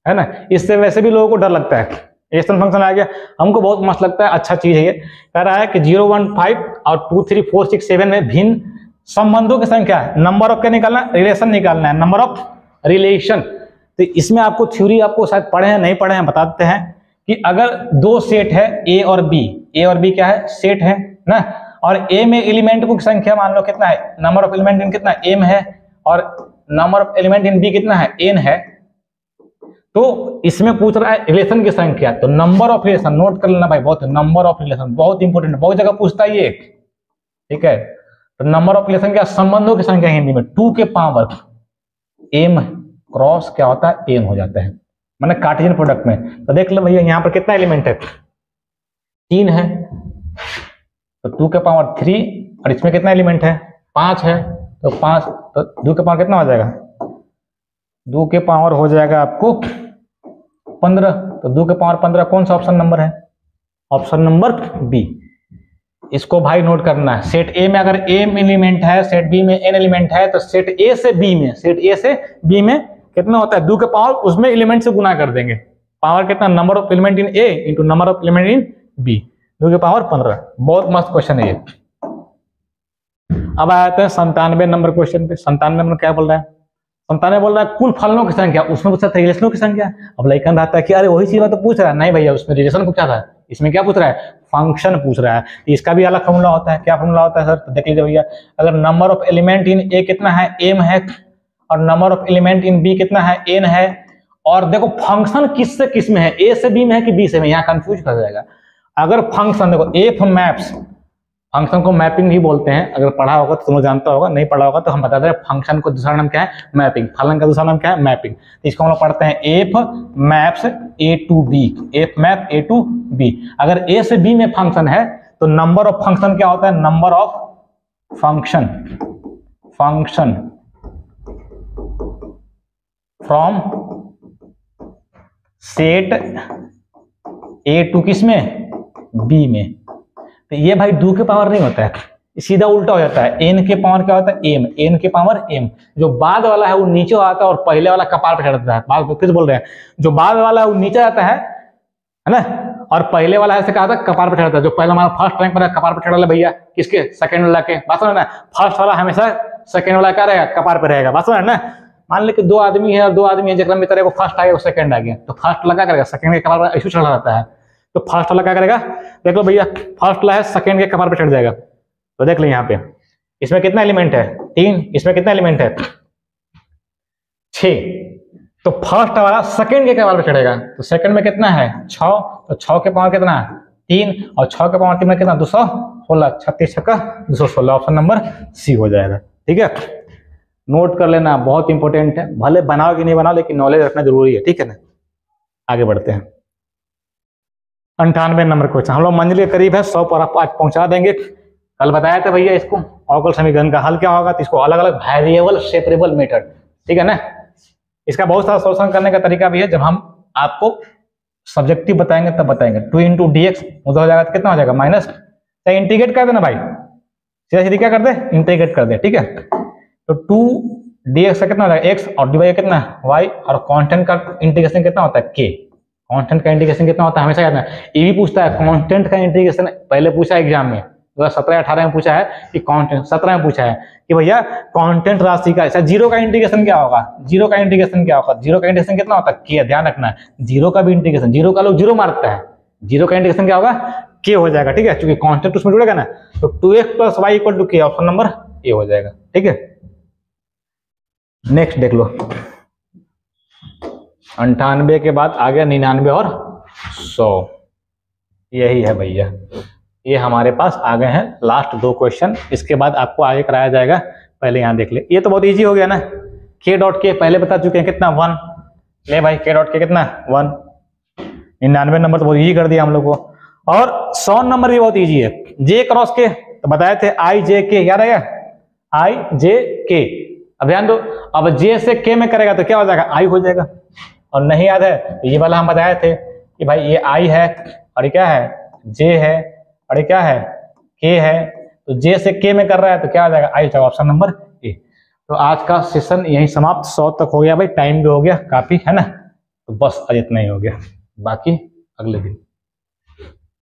है ना, इससे वैसे भी लोगों को डर लगता है। रिलेशन फंक्शन आ गया, हमको बहुत मस्त लगता है, अच्छा चीज है ये। कह रहा है कि 0 1 5 और 2 3 4 6 7 में भिन्न संबंधों की संख्या है, नंबर ऑफ क्या निकालना है, रिलेशन निकालना है, नंबर ऑफ रिलेशन। तो इसमें आपको थ्योरी आपको शायद पढ़े हैं नहीं पढ़े हैं, बताते हैं कि अगर 2 सेट है ए और बी क्या है सेट है ना, और ए में एलिमेंट की संख्या मान लो कितना है, नंबर ऑफ एलिमेंट इन कितना m है, और number of element in B कितना है n है। तो इसमें पूछ रहा है रिलेशन की संख्या, तो नंबर ऑफ रिलेशन नोट कर लेना भाई, बहुत नंबर ऑफ रिलेशन बहुत इंपॉर्टेंट है, बहुत जगह पूछता है ये, ठीक है। तो नंबर ऑफ रिलेशन क्या, संबंधों की संख्या हिंदी में 2 के पावर m क्रॉस क्या होता है n हो जाता है, माने कार्टेशियन प्रोडक्ट में। तो देख लो भैया यहाँ पर कितना एलिमेंट है, 3 है, तो 2 के पावर 3, और इसमें कितना एलिमेंट है 5 है, तो 5, तो 2 के पावर कितना हो जाएगा, 2 के पावर हो जाएगा आपको 15, तो 2 के पावर 15 कौन सा ऑप्शन नंबर है, ऑप्शन नंबर बी। इसको भाई नोट करना है, सेट ए में अगर m एलिमेंट है, सेट बी में n एलिमेंट है, तो सेट ए से बी में कितना होता है 2 के पावर, उसमें एलिमेंट से गुना कर देंगे, पावर कितना, number of element in A into number of element in B, 2 के पावर 15। बहुत मस्त क्वेश्चन है ये। अब आते हैं 97 नंबर क्वेश्चन पे। 97 नंबर क्या बोल रहा है, 97 बोल रहा है कुल फलनों की संख्या, उसमें पूछा था रिलेशनों की संख्या। अब लइकन रहता है कि अरे वही चीज तो पूछ रहा है, नहीं भैया उसमें रिलेशन पूछा था, इसमें क्या पूछ रहा है, फंक्शन पूछ रहा है। इसका भी अलग फॉर्मूला होता है, क्या फॉर्मूला होता है सर, तो देख लीजिए भैया, अगर number of element in A कितना है m है, और number of element in B कितना है n है, और देखो फंक्शन किस से किस में है, a से b में है कि b से में, यहाँ कंफ्यूज कर जाएगा। अगर फंक्शन देखो एफ मैप्स, फंक्शन को मैपिंग भी बोलते हैं, अगर पढ़ा होगा तो तुम जानता होगा, नहीं पढ़ा होगा तो हम बता दें, फंक्शन को दूसरा नाम क्या है मैपिंग, फलन का दूसरा नाम क्या है मैपिंग। तो इसको हम लोग पढ़ते हैं f maps A to B, f map A to B. अगर ए से बी में फंक्शन है तो नंबर ऑफ फंक्शन क्या होता है, number of function from set A to किस में, बी में। तो ये भाई 2 के पावर नहीं होता है, सीधा उल्टा हो जाता है, n के पावर क्या होता है m, n के पावर m। जो बाद वाला है वो नीचे आता है और पहले वाला कपार पे चढ़ता है। बात फिर बोल रहे हैं, जो बाद वाला है वो नीचे आता है ना, और पहले वाला ऐसे कहा था कपार पे चढ़ता है। जो पहला हमारा फर्स्ट रैंक पर है कपार पे चढ़ा भैया, किसके, सेकंड वाला के। बात समझ ना, फर्स्ट वाला हमेशा सेकंड वाला क्या रहेगा, कपार पे रहेगा। बात समझ ना, मान ली कि 2 आदमी है और 2 आदमी है, जगह में तरह वो फर्स्ट आ गया वो सेकंड आ गया, तो फर्स्ट वाला क्या करेगा, सेकंड के कपार पर ऐसे चढ़ा रहता है, तो फर्स्ट वाला क्या करेगा, देख लो भैया फर्स्ट वाला है सेकंड के कपार पे चढ़ जाएगा। तो देख लो यहाँ पे इसमें कितना एलिमेंट है 3, इसमें कितना एलिमेंट है 6, तो फर्स्ट वाला सेकंड के कपार पे चढ़ेगा, तो सेकंड में कितना है 6, तो 6 के पावर कितना 3, और 6 के पावर 3 में कितना 216, 36 छक्का 216, ऑप्शन नंबर सी हो जाएगा। ठीक है, नोट कर लेना, बहुत इंपॉर्टेंट है, भले बनाओ कि नहीं बनाओ लेकिन नॉलेज रखना जरूरी है। ठीक है ना, आगे बढ़ते हैं। 98 नंबर क्वेश्चन, हम लोग मंजिल के करीब है, 100 पर आप आज पहुंचा देंगे। कल बताया था भैया इसको अवकल समीकरण का हल क्या होगा, तो इसको अलग अलग वेरिएबल सेपरेबल मेथड, ठीक है ना। इसका बहुत सारा सॉल्यूशन करने का तरीका भी है, जब हम आपको सब्जेक्टिव बताएंगे तब बताएंगे। 2 इंटू डी एक्स उधर हो जाएगा तो कितना हो जाएगा माइनस, तो इंटीग्रेट कर देना भाई, सीधा सीधी क्या कर दे इंटीग्रेट कर दे। ठीक है, तो 2 डी एक्स का कितना हो जाएगा एक्स, और डी वाई कितना वाई, और कॉन्स्टेंट का इंटीग्रेशन कितना होता है के। कांस्टेंट का इंटीग्रेशन कितना होता है हमेशा याद रखना, ये भी पूछता है कांस्टेंट का इंटीग्रेशन, पहले पूछा है एग्जाम में 2017-18 में पूछा है कि कांस्टेंट, 17 में पूछा है कि भैया कांस्टेंट राशि का ऐसा जीरो का इंटीग्रेशन क्या होगा, जीरो का इंटीग्रेशन क्या होगा, जीरो का इंटीग्रेशन कितना होता है के, ध्यान रखना है जीरो का भी इंटीग्रेशन, जीरो का लोग जीरो मारता है, जीरो का इंटीग्रेशन क्या होगा के हो जाएगा। ठीक है, क्योंकि कांस्टेंट उसमें जुड़ेगा ना, तो 2x + y = k, option number A हो जाएगा। ठीक है, नेक्स्ट देख लो, 98 के बाद आ गया 99 और 100, यही है भैया, ये हमारे पास आ गए हैं लास्ट 2 क्वेश्चन। इसके बाद आपको आगे कराया जाएगा, पहले यहाँ देख ले, ये तो बहुत इजी हो गया ना, k.k पहले बता चुके हैं कितना 1, ले भाई k.k कितना 1, 99 नंबर तो बहुत इजी कर दिया हम लोग को, और 100 नंबर भी बहुत इजी है, j क्रॉस k तो बताए थे i.j.k, याद आएगा i.j.k। अब ध्यान दो, अब j से k में करेगा तो क्या हो जाएगा i हो जाएगा, और नहीं याद है तो ये वाला हम बताए थे कि भाई ये i है और ये क्या है j है और ये क्या है k है, तो j से k में कर रहा है तो क्या आ जाएगा i, ऑप्शन नंबर ए। तो आज का सेशन यहीं समाप्त, 100 तक हो गया भाई, टाइम भी हो गया काफी है ना, तो बस आज इतना ही हो गया, बाकी अगले दिन।